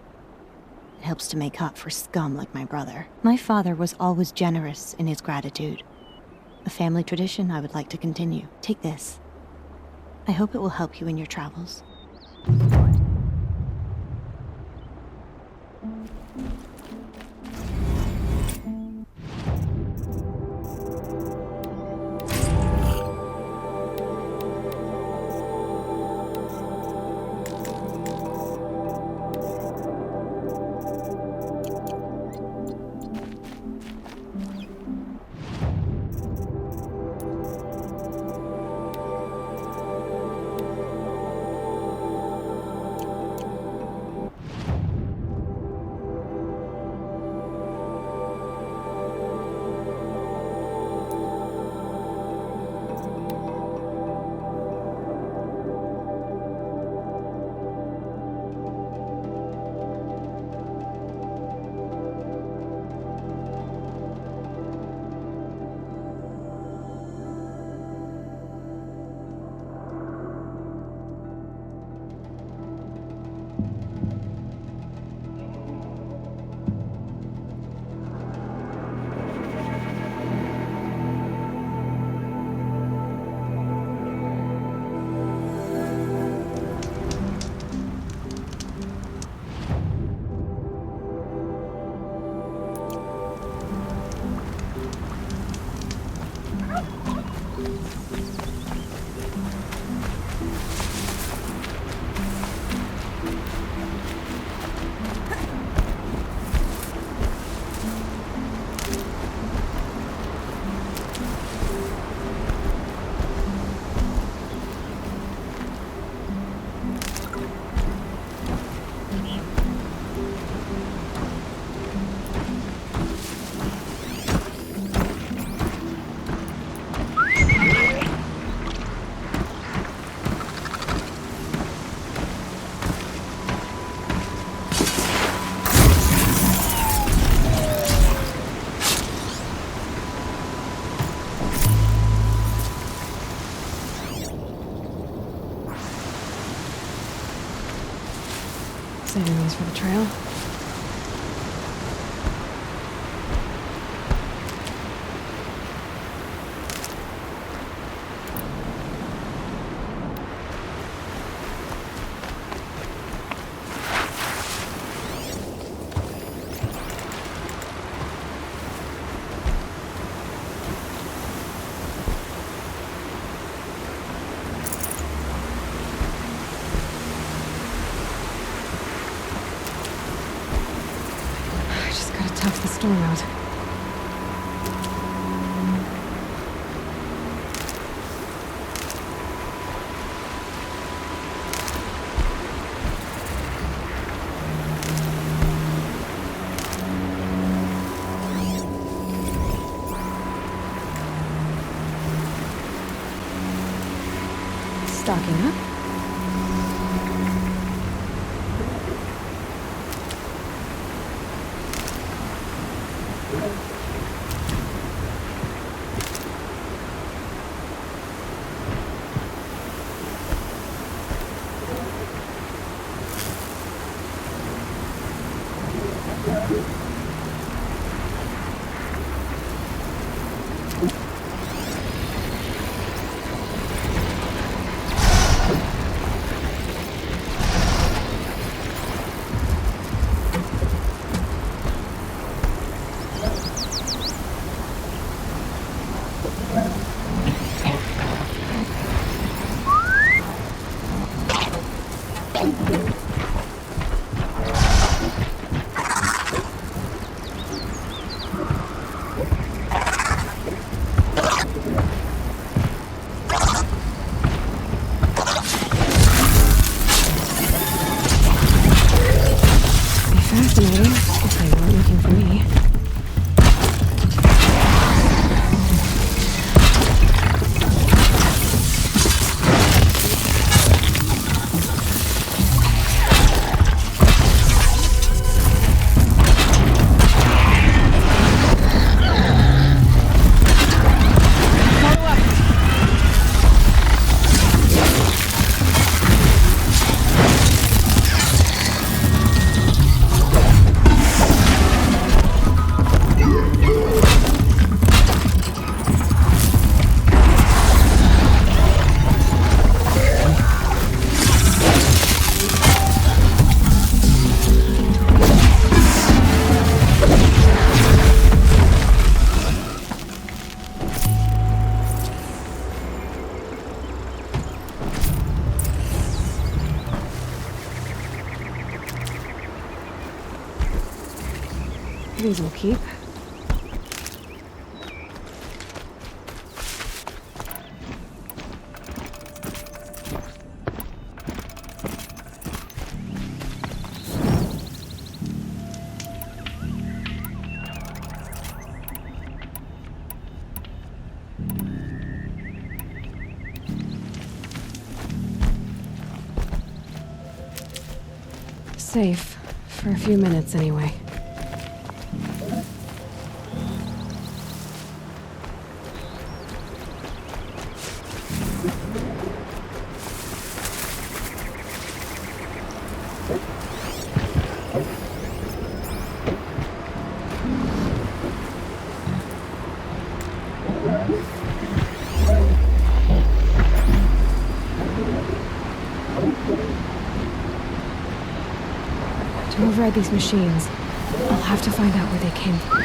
helps to make up for scum like my brother. My father was always generous in his gratitude. A family tradition I would like to continue. Take this. I hope it will help you in your travels. Saving these for the trail. Tough the storm out. Stocking up. These will keep. Safe. For a few minutes, anyway. To override these machines, I'll have to find out where they came from.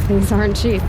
These aren't cheap.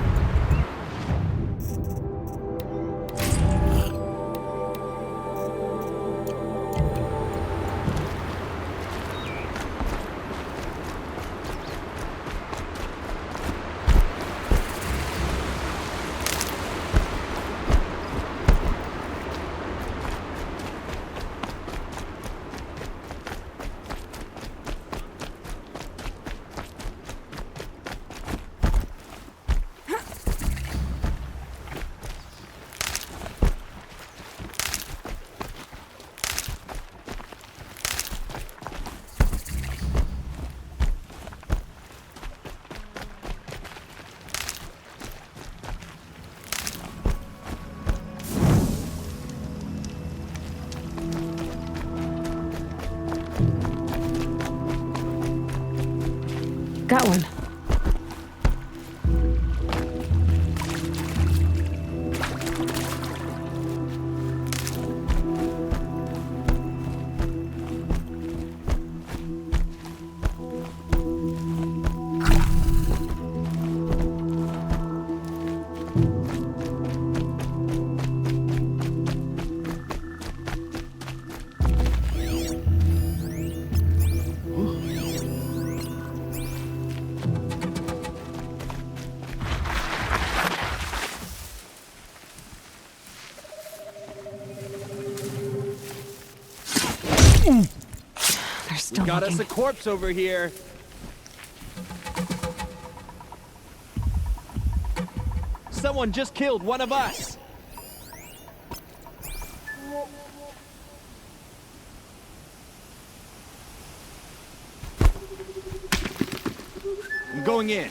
Got one. still Got looking. us a corpse over here. Someone just killed one of us. I'm going in.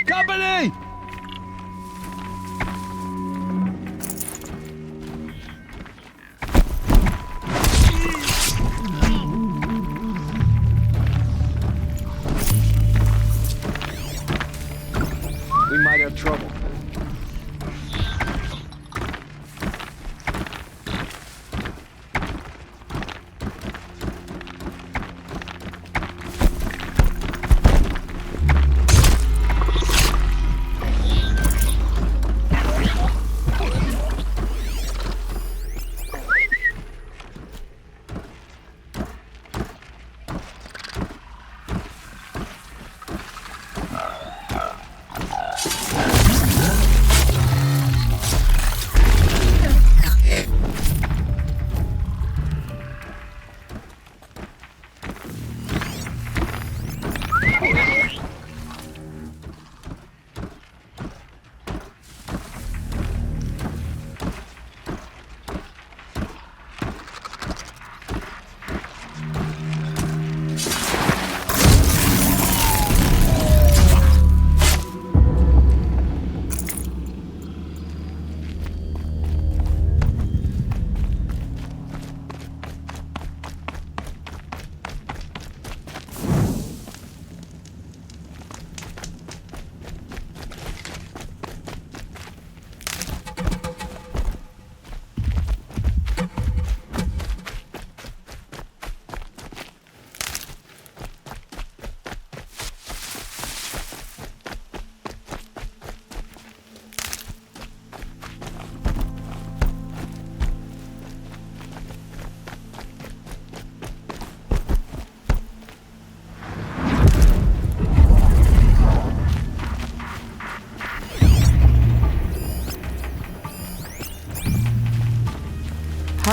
Company! We might have trouble.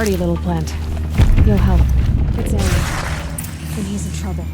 hardy little plant. You'll help. It's Aaron, and he's in trouble.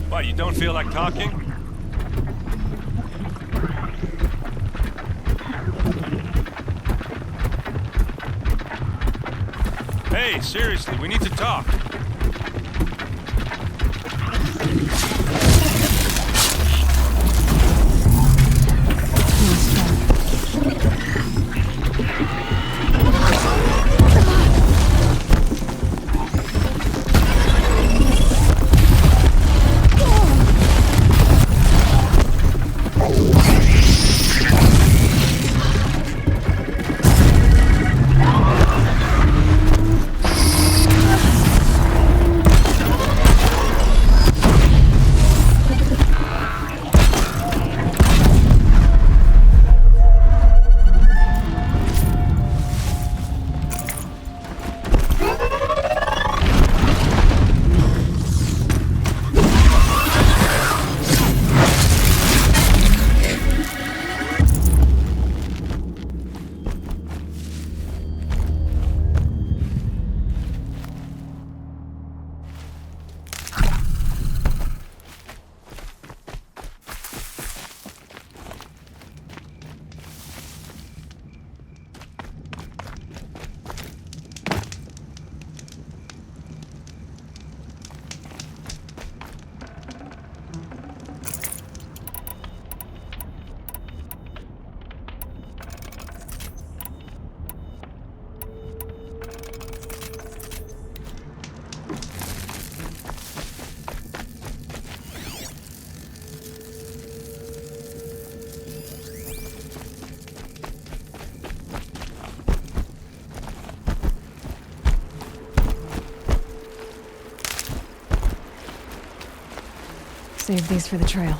What, you don't feel like talking? Hey, seriously, we need to talk. Save these for the trail.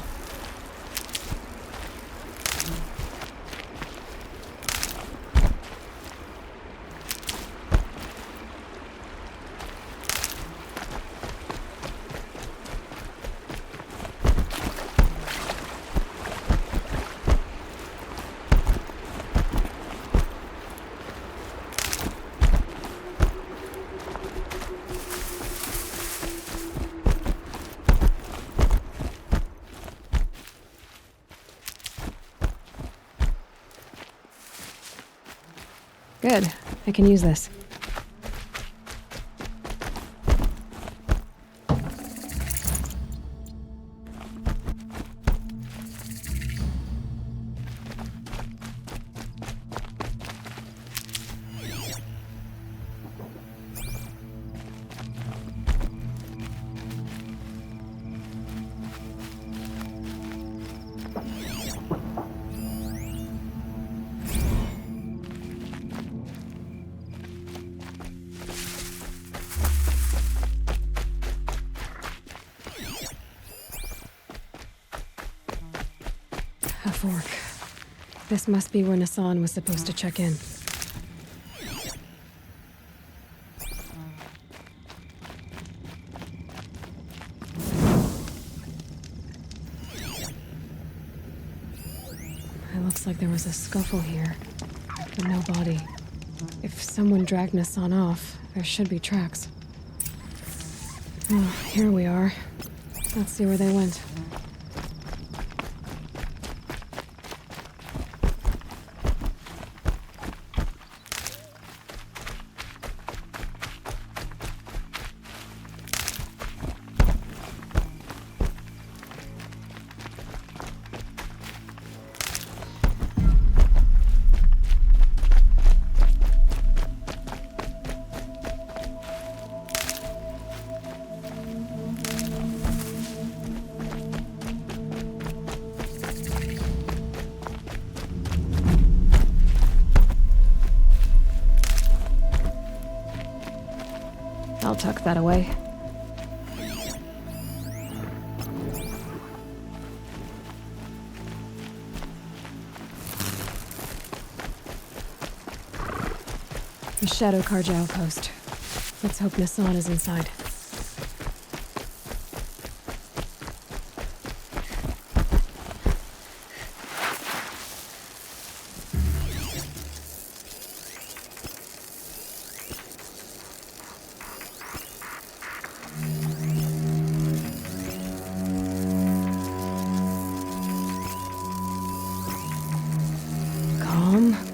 Good. I can use this. A fork. This must be where Nassan was supposed to check in. like there was a scuffle here, but no body. If someone dragged Nassan off, there should be tracks. Oh, here we are. Let's see where they went. I'll tuck that away. The Shadow Carja outpost. Let's hope Nassan is inside.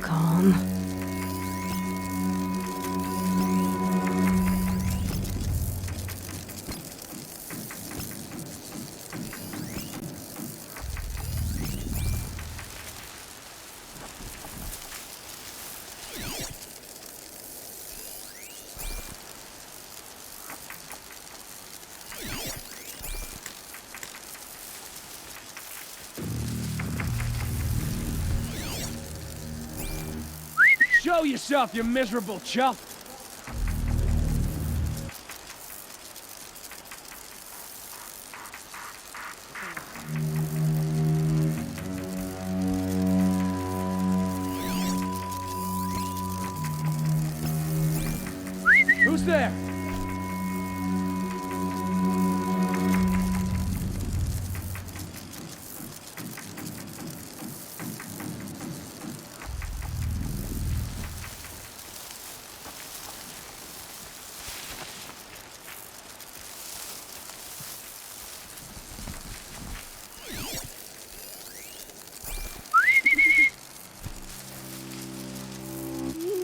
Calm. Show yourself, you miserable chump! Who's there?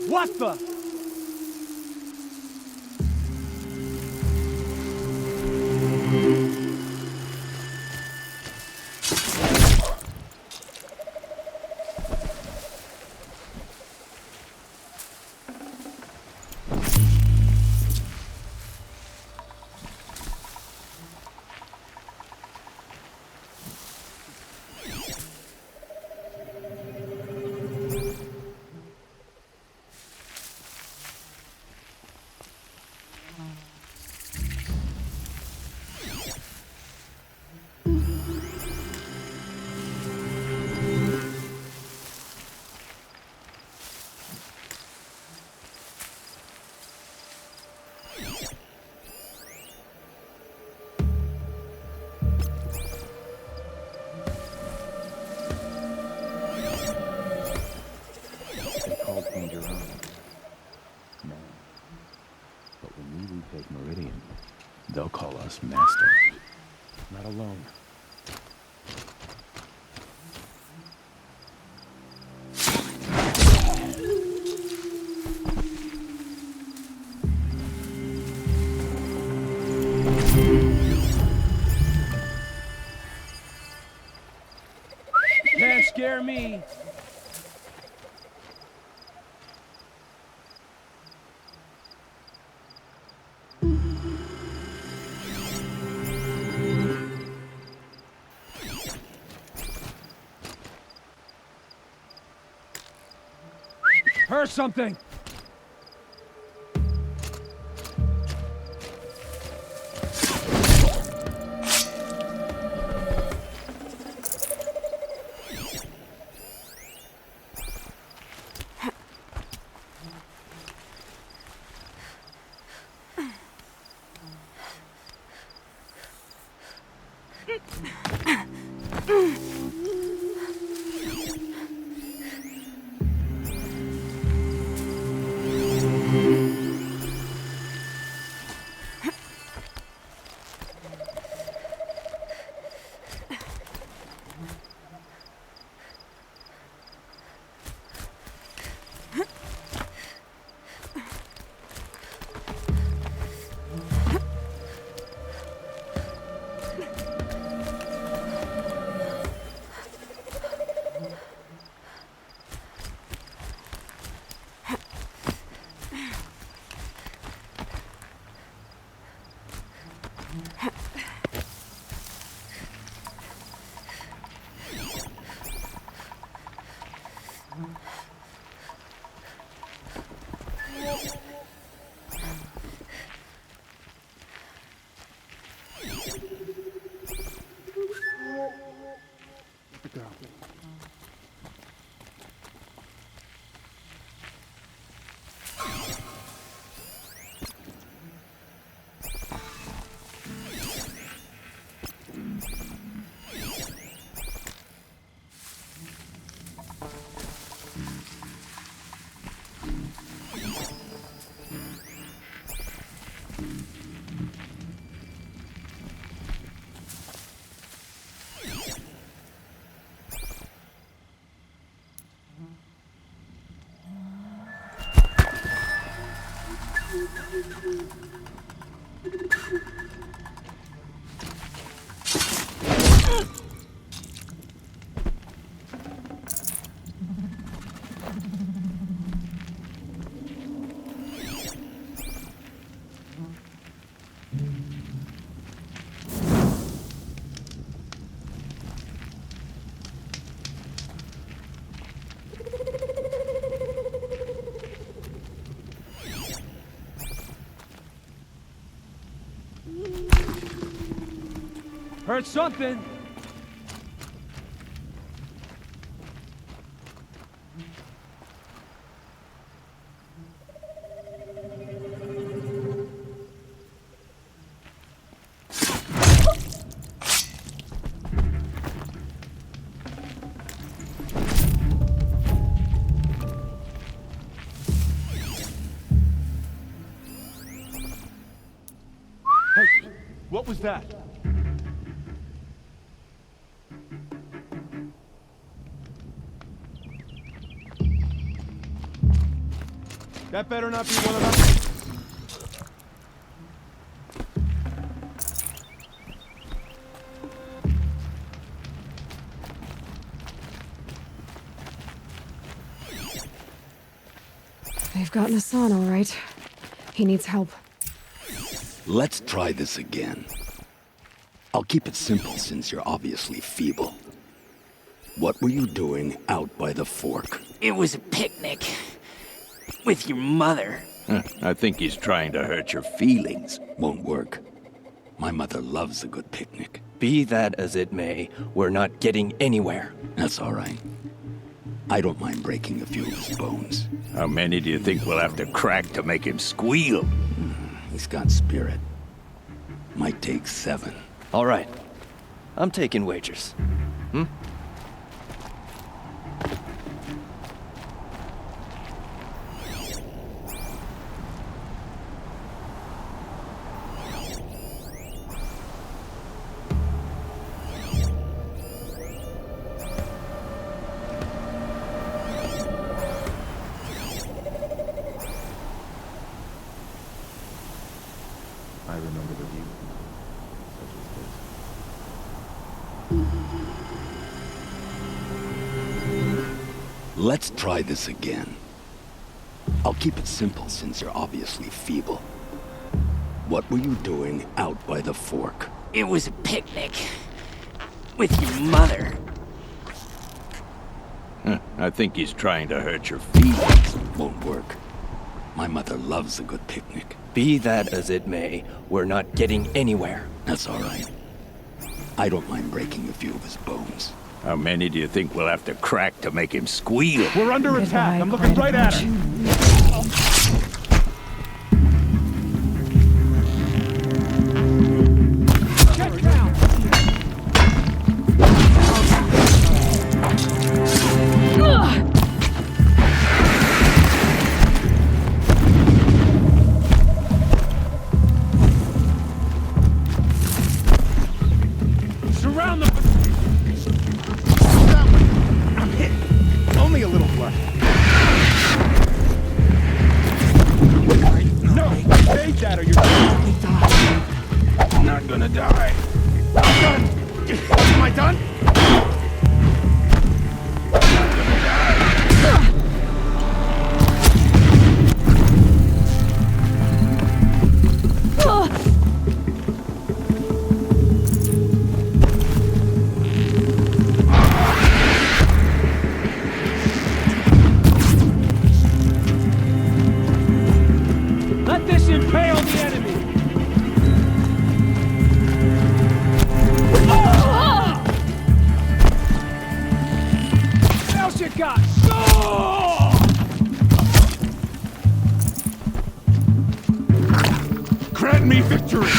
What the? They'll call us master. Not alone. Can't scare me. Heard something! Heard something. Hey, what was that? That better not be one of us. They've gotten Hassan, all right. He needs help. Let's try this again. I'll keep it simple since you're obviously feeble. What were you doing out by the fork? It was a picnic. With your mother. I think he's trying to hurt your feelings. Won't work. My mother loves a good picnic. Be that as it may, we're not getting anywhere. That's all right. I don't mind breaking a few of his bones. How many do you think we'll have to crack to make him squeal? He's got spirit. Might take 7. All right. I'm taking wagers. I remember the view, such as this. Let's try this again. I'll keep it simple since you're obviously feeble. What were you doing out by the fork? It was a picnic. With your mother. I think he's trying to hurt your feelings. Won't work. My mother loves a good picnic. Be that as it may, we're not getting anywhere. That's all right. I don't mind breaking a few of his bones. How many do you think we'll have to crack to make him squeal? We're under attack. I'm looking right at her. Surround them! I'm hit. Only a little blood. No! Save that or you're I'm not gonna die. I'm done! Am I done? I'm not gonna die. Grant me victory!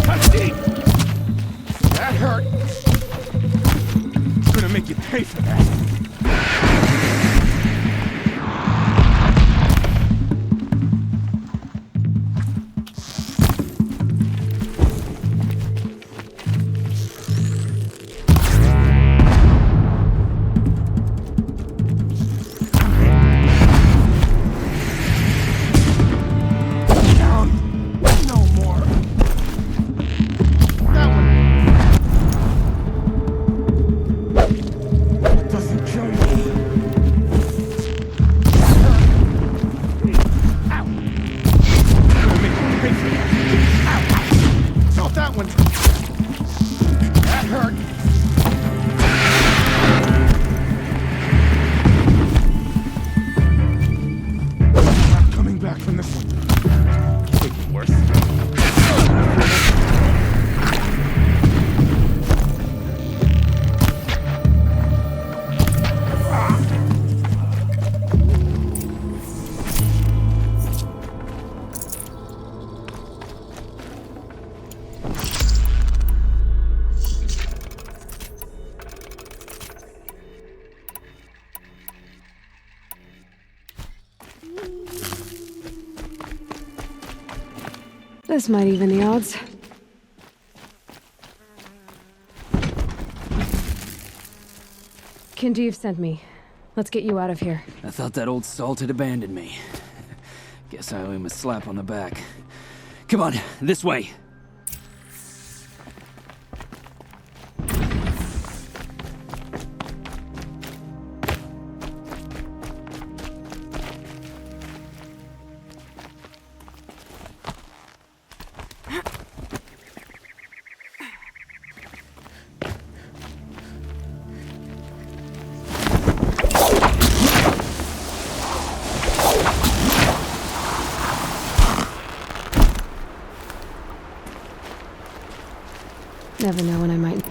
Touchy! That hurt! I'm gonna make you pay for that! This might even the odds. Kindeev sent me. Let's get you out of here. I thought that old salt had abandoned me. Guess I owe him a slap on the back. Come on, this way. Never know when I might.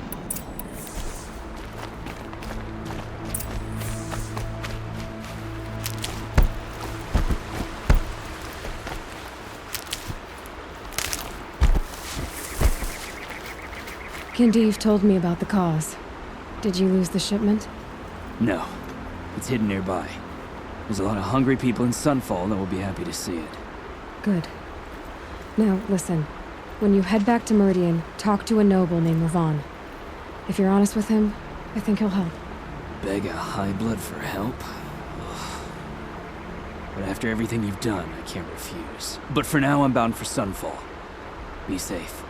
Kindeev told me about the cause. Did you lose the shipment? No. It's hidden nearby. There's a lot of hungry people in Sunfall that will be happy to see it. Good. Now, listen. When you head back to Meridian, talk to a noble named Ravon. If you're honest with him, I think he'll help. Beg a high blood for help? Ugh. But after everything you've done, I can't refuse. But for now, I'm bound for Sunfall. Be safe.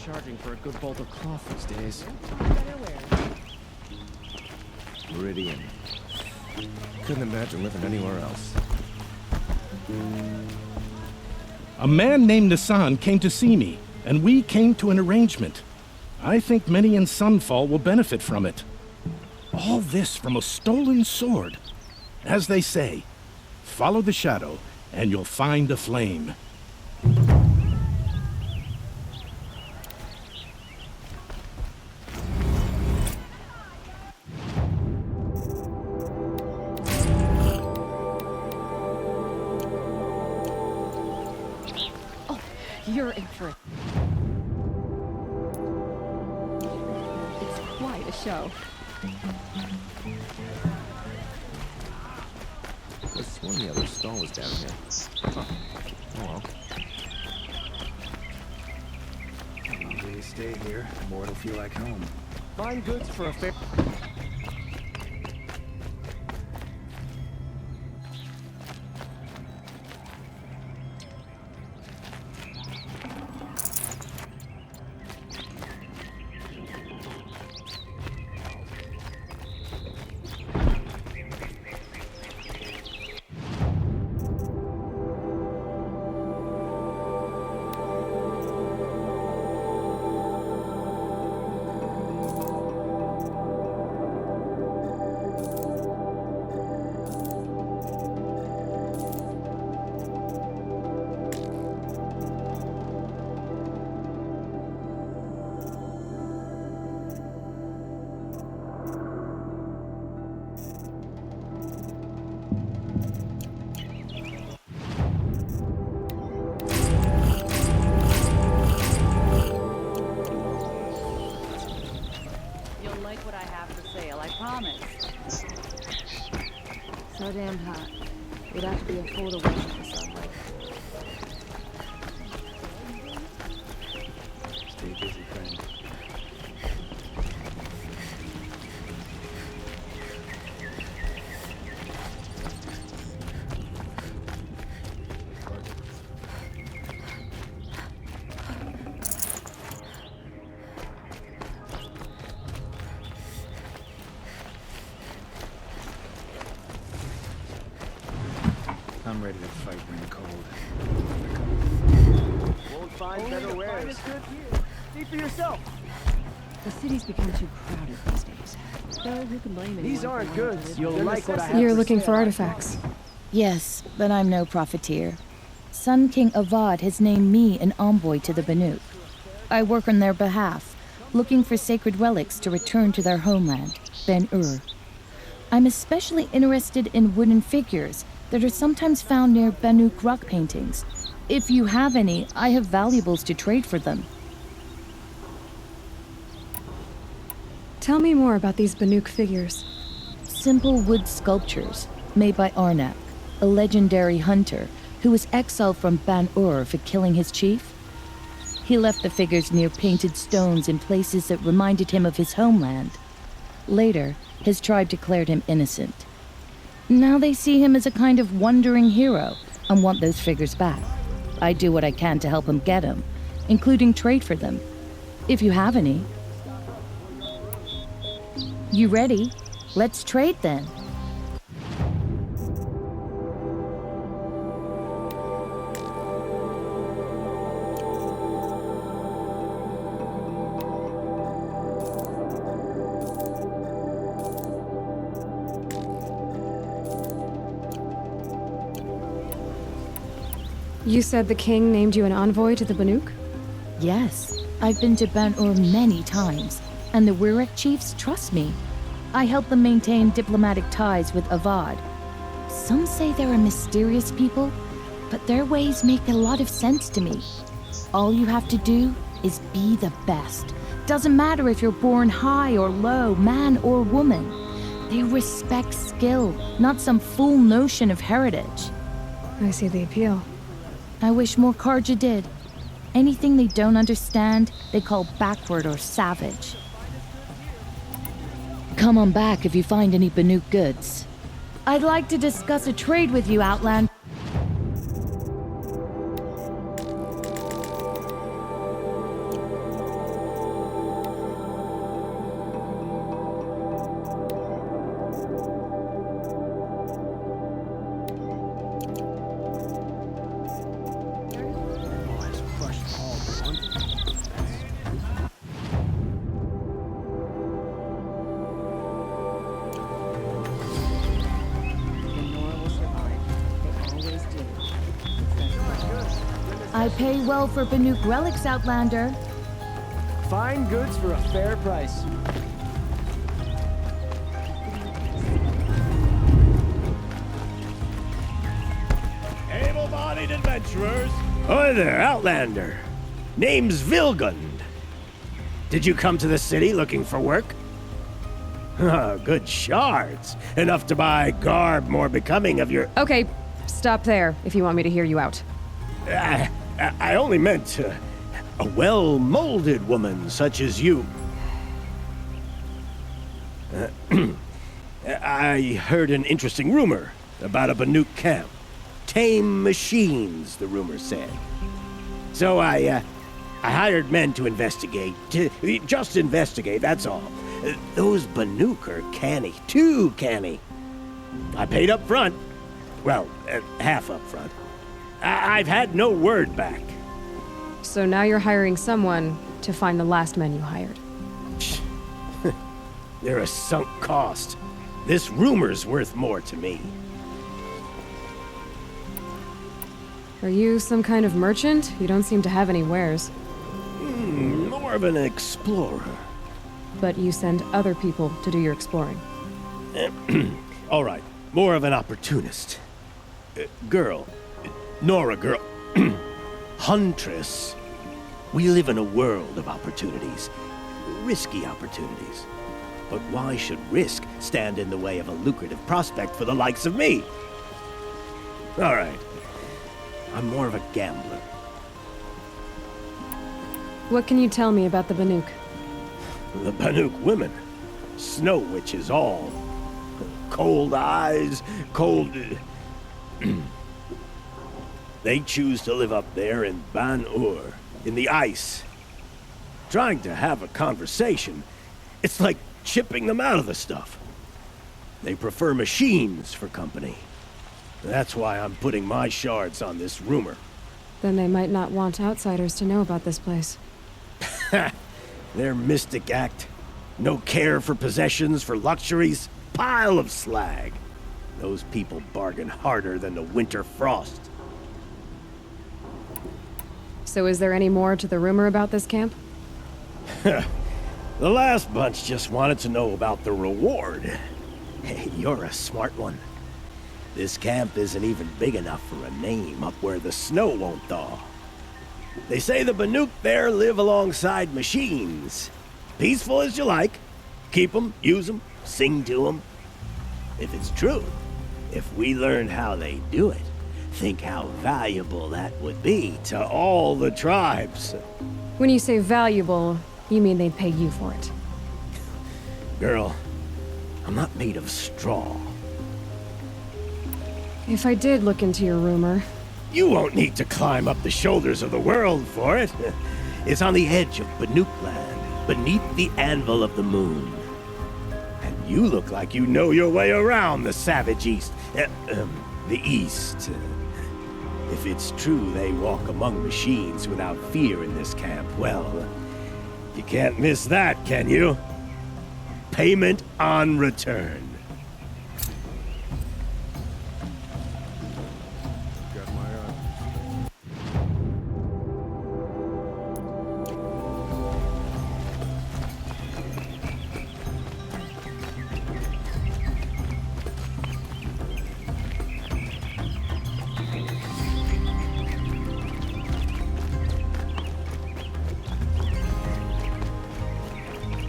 Charging for a good bolt of cloth these days. Meridian. Couldn't imagine living anywhere else. A man named Nissan came to see me, and we came to an arrangement. I think many in Sunfall will benefit from it. All this from a stolen sword. As they say, follow the shadow, and you'll find a flame. You're in for it. It's quite a show. I swore the other stall was down here. Huh. Oh well. stay here, the more it'll feel like home. Find goods for a fair... So damn hot. You'd have to be a fool to work in the sunlight. Stay busy, friend. I'm ready to fight in the cold. Won't find better wares. See for yourself. The city's become too crowded these days. Though who can blame anyone? These aren't goods. You'll like what I have You're to looking say. for artifacts. Yes, but I'm no profiteer. Sun King Avad has named me an envoy to the Banuk. I work on their behalf, looking for sacred relics to return to their homeland, Ben-Ur. I'm especially interested in wooden figures that are sometimes found near Banuk rock paintings. If you have any, I have valuables to trade for them. Tell me more about these Banuk figures. Simple wood sculptures made by Arnak, a legendary hunter who was exiled from Ban-Ur for killing his chief. He left the figures near painted stones in places that reminded him of his homeland. Later, his tribe declared him innocent. Now they see him as a kind of wandering hero and want those figures back. I do what I can to help him get them, including trade for them, if you have any. You ready? Let's trade then. You said the king named you an envoy to the Banuk? Yes, I've been to Ban-Ur many times, and the Wirek chiefs trust me. I help them maintain diplomatic ties with Avad. Some say they're a mysterious people, but their ways make a lot of sense to me. All you have to do is be the best. Doesn't matter if you're born high or low, man or woman. They respect skill, not some fool notion of heritage. I see the appeal. I wish more Karja did. Anything they don't understand, they call backward or savage. Come on back if you find any Banuk goods. I'd like to discuss a trade with you, Outland. I pay well for Banuk relics, Outlander. Find goods for a fair price. Able-bodied adventurers. Hi there, Outlander. Name's Vilgund. Did you come to the city looking for work? Good shards. Enough to buy garb more becoming of your... Okay, stop there if you want me to hear you out. I only meant A well-molded woman such as you. I heard an interesting rumor about a Banuk camp. Tame machines, the rumor said. So I hired men to investigate. Just investigate, that's all. Those Banuk are canny. Too canny. I paid up front. Well, half up front. I've had no word back. So now you're hiring someone to find the last men you hired. They're a sunk cost. This rumor's worth more to me. Are you some kind of merchant? You don't seem to have any wares. More of an explorer. But you send other people to do your exploring. All right, more of an opportunist. Girl. Nora girl. Huntress. We live in a world of opportunities. Risky opportunities. But why should risk stand in the way of a lucrative prospect for the likes of me? All right. I'm more of a gambler. What can you tell me about the Banuk? The Banuk women. Snow witches all. Cold eyes, cold... They choose to live up there in Ban-Ur, in the ice. Trying to have a conversation, it's like chipping them out of the stuff. They prefer machines for company. That's why I'm putting my shards on this rumor. Then they might not want outsiders to know about this place. Their mystic act. No care for possessions, for luxuries. Pile of slag. Those people bargain harder than the winter frost. So is there any more to the rumor about this camp? The last bunch just wanted to know about the reward. Hey, you're a smart one. This camp isn't even big enough for a name up where the snow won't thaw. They say the Banuk there live alongside machines. Peaceful as you like. Keep them, use them, sing to them. If it's true, if we learned how they do it, think how valuable that would be to all the tribes. When you say valuable, you mean they'd pay you for it. Girl, I'm not made of straw. If I did look into your rumor... You won't need to climb up the shoulders of the world for it. It's on the edge of Banuk land, beneath the anvil of the moon. And you look like you know your way around the savage east. The east. If it's true they walk among machines without fear in this camp, well, you can't miss that, can you? Payment on return.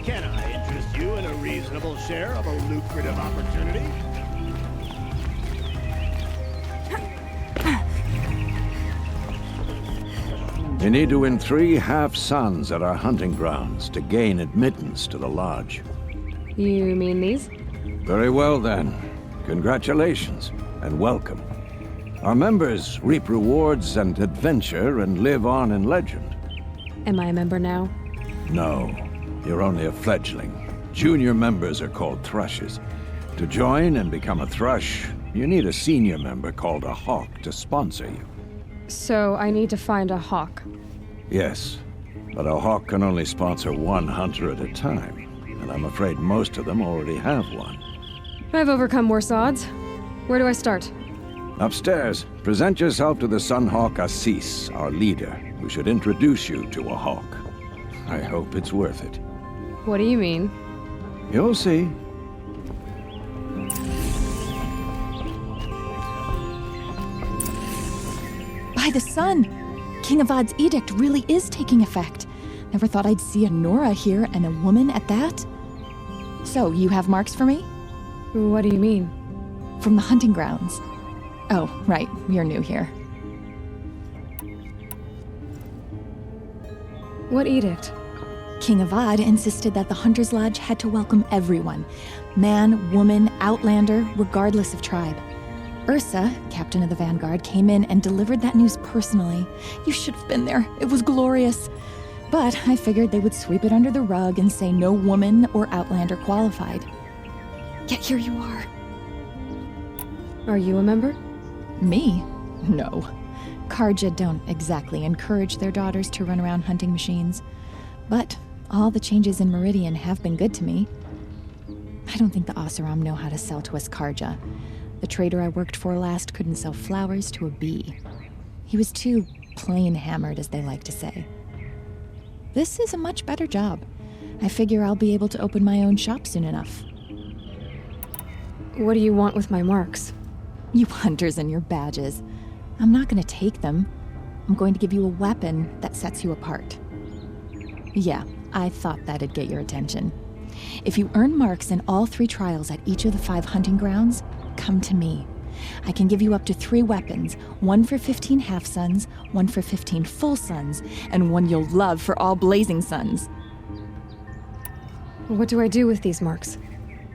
Can I interest you in a reasonable share of a lucrative opportunity? You need to win 3 half-suns at our hunting grounds to gain admittance to the lodge. You mean these? Very well then. Congratulations, and welcome. Our members reap rewards and adventure and live on in legend. Am I a member now? No, you're only a fledgling. Junior members are called thrushes. To join and become a thrush, you need a senior member called a hawk to sponsor you. So I need to find a hawk. Yes, but a hawk can only sponsor 1 hunter at a time, and I'm afraid most of them already have one. I've overcome worse odds. Where do I start? Upstairs, present yourself to the Sunhawk Assis, our leader, who should introduce you to a hawk. I hope it's worth it. What do you mean? You'll see. By the sun! King Avad's edict really is taking effect. Never thought I'd see a Nora here, and a woman at that. So, you have marks for me? What do you mean? From the hunting grounds. Oh, right, you're new here. What edict? King Avad insisted that the Hunter's Lodge had to welcome everyone. Man, woman, outlander, regardless of tribe. Ursa, captain of the Vanguard, came in and delivered that news personally. You should have been there. It was glorious. But I figured they would sweep it under the rug and say no woman or outlander qualified. Yet here you are. Are you a member? Me? No. Karja don't exactly encourage their daughters to run around hunting machines. But all the changes in Meridian have been good to me. I don't think the Oseram know how to sell to us Karja. The trader I worked for last couldn't sell flowers to a bee. He was too plain hammered, as they like to say. This is a much better job. I figure I'll be able to open my own shop soon enough. What do you want with my marks? You hunters and your badges. I'm not going to take them. I'm going to give you a weapon that sets you apart. Yeah, I thought that'd get your attention. If you earn marks in all 3 trials at each of the 5 hunting grounds, come to me. I can give you up to 3 weapons, one for 15 half-suns, one for 15 full suns, and one you'll love for all blazing suns. What do I do with these marks?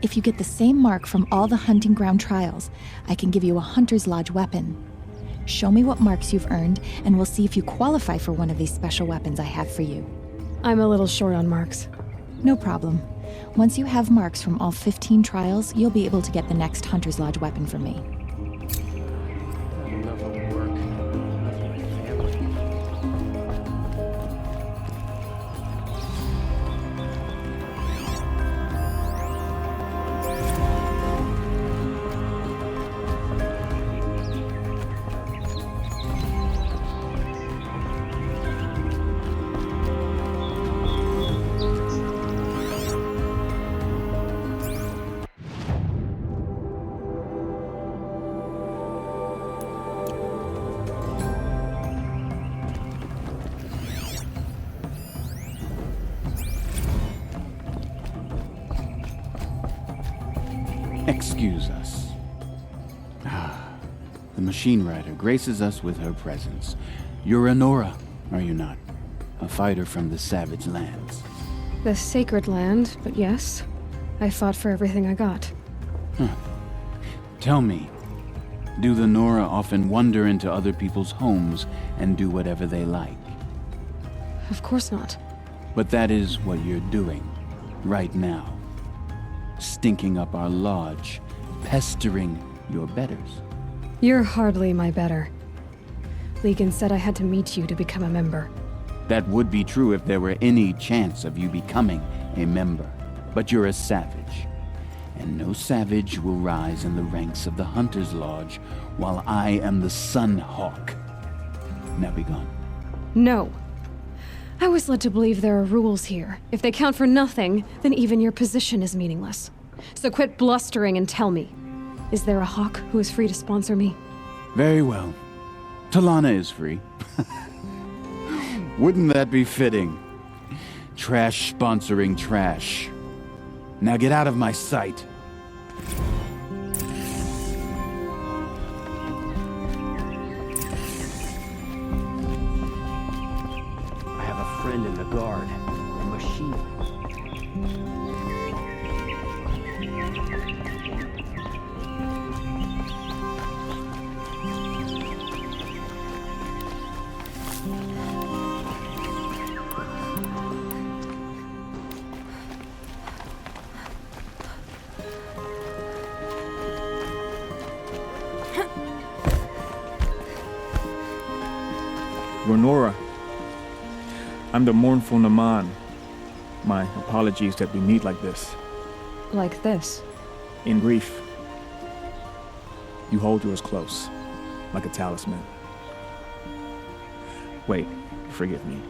If you get the same mark from all the hunting ground trials, I can give you a Hunter's Lodge weapon. Show me what marks you've earned, and we'll see if you qualify for one of these special weapons I have for you. I'm a little short on marks. No problem. Once you have marks from all 15 trials, you'll be able to get the next Hunter's Lodge weapon from me. Enough of work. Enough of my family. Excuse us. The machine rider graces us with her presence. You're a Nora, are you not? A fighter from the savage lands. The sacred land, but yes. I fought for everything I got. Tell me, do the Nora often wander into other people's homes and do whatever they like? Of course not. But that is what you're doing, right now. Stinking up our lodge, pestering your betters. You're hardly my better. Legan said I had to meet you to become a member. That would be true if there were any chance of you becoming a member. But you're a savage. And no savage will rise in the ranks of the Hunter's Lodge while I am the Sun Hawk. Now be gone. No. I was led to believe there are rules here. If they count for nothing, then even your position is meaningless. So quit blustering and tell me. Is there a hawk who is free to sponsor me? Very well. Talana is free. Wouldn't that be fitting? Trash sponsoring trash. Now get out of my sight. I have a friend in the guard. A machine. Nora. I'm the mournful Naman. My apologies that we meet like this. Like this? In grief. You hold yours close, like a talisman. Wait, forgive me.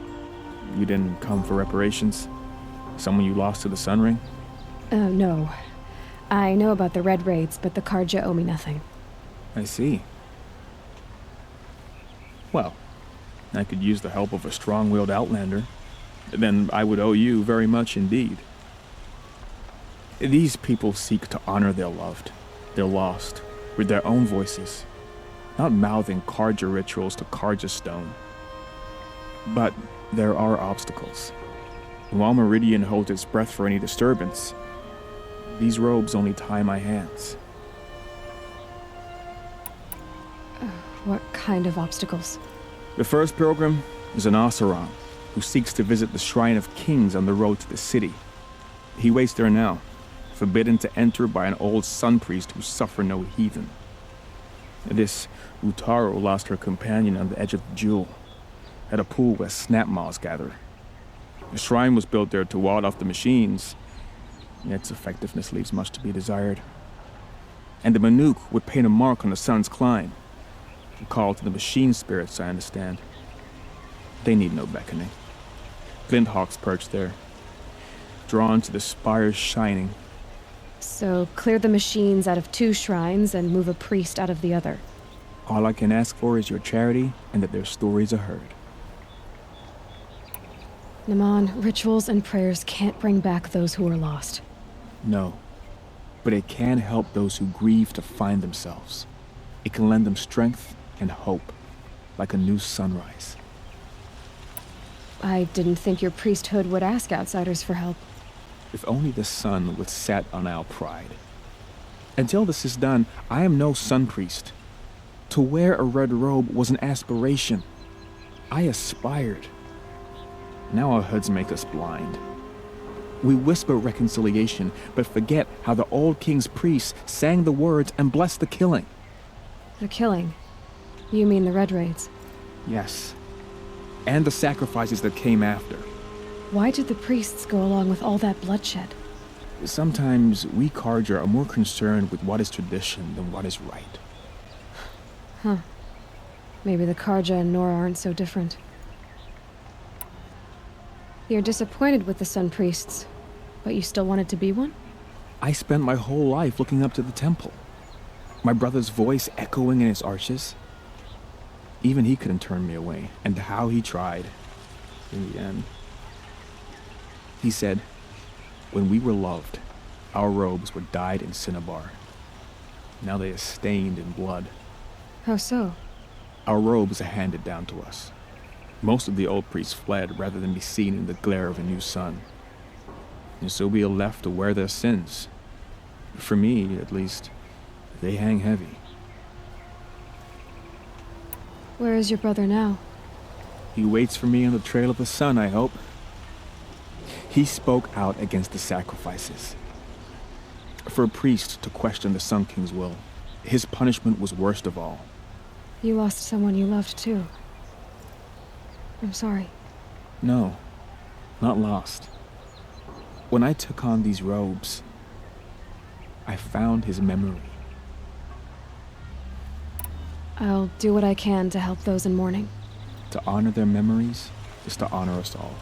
You didn't come for reparations? Someone you lost to the Sun Ring? No. I know about the Red Raids, but the Karja owe me nothing. I see. Well, I could use the help of a strong-willed outlander. Then I would owe you very much indeed. These people seek to honor their loved, their lost, with their own voices, not mouthing Karja rituals to Karja stone. But there are obstacles. And while Meridian holds its breath for any disturbance, these robes only tie my hands. What kind of obstacles? The first pilgrim is an Oseram who seeks to visit the Shrine of Kings on the road to the city. He waits there now, forbidden to enter by an old sun priest who suffer no heathen. This Utaro lost her companion on the edge of the jewel, at a pool where snap maws gather. The shrine was built there to ward off the machines, yet its effectiveness leaves much to be desired. And the Manuk would paint a mark on the sun's climb, a call to the machine spirits, I understand. They need no beckoning. Glinthawks perch there, drawn to the spires shining. So clear the machines out of 2 shrines and move a priest out of the other. All I can ask for is your charity and that their stories are heard. Naman, rituals and prayers can't bring back those who are lost. No, but it can help those who grieve to find themselves. It can lend them strength and hope, like a new sunrise. I didn't think your priesthood would ask outsiders for help. If only the sun would set on our pride. Until this is done, I am no sun priest. To wear a red robe was an aspiration. I aspired. Now our hoods make us blind. We whisper reconciliation, but forget how the old king's priests sang the words and blessed the killing. The killing? You mean the Red Raids? Yes. And the sacrifices that came after. Why did the priests go along with all that bloodshed? Sometimes we Karja are more concerned with what is tradition than what is right. Huh. Maybe the Karja and Nora aren't so different. You're disappointed with the Sun Priests, but you still wanted to be one? I spent my whole life looking up to the temple. My brother's voice echoing in its arches. Even he couldn't turn me away, and how he tried. In the end. He said, when we were loved, our robes were dyed in cinnabar. Now they are stained in blood. How so? Our robes are handed down to us. Most of the old priests fled rather than be seen in the glare of a new sun. And so we are left to wear their sins. For me, at least, they hang heavy. Where is your brother now? He waits for me on the trail of the sun, I hope. He spoke out against the sacrifices. For a priest to question the Sun King's will, his punishment was worst of all. You lost someone you loved too. I'm sorry. No, not lost. When I took on these robes, I found his memory. I'll do what I can to help those in mourning. To honor their memories is to honor us all.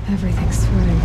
Everything's sweating.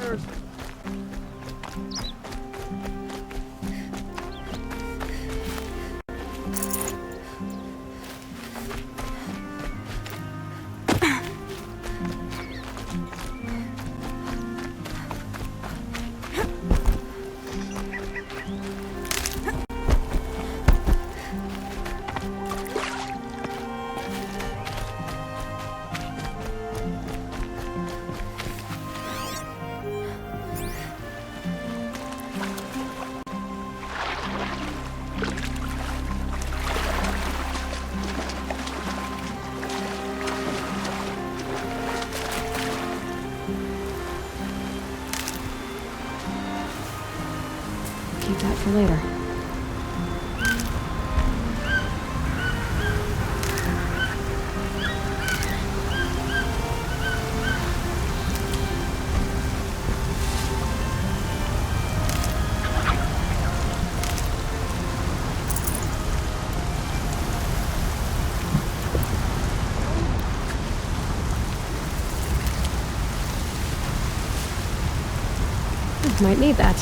fuckers! Keep that for later. Might need that.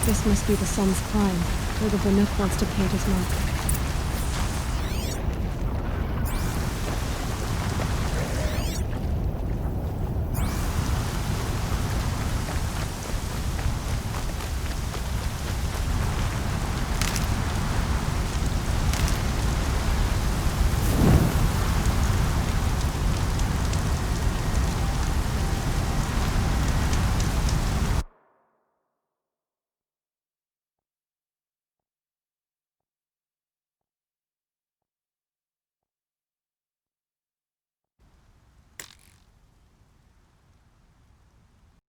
This must be the sun's climb, where the Banuk wants to paint his mark.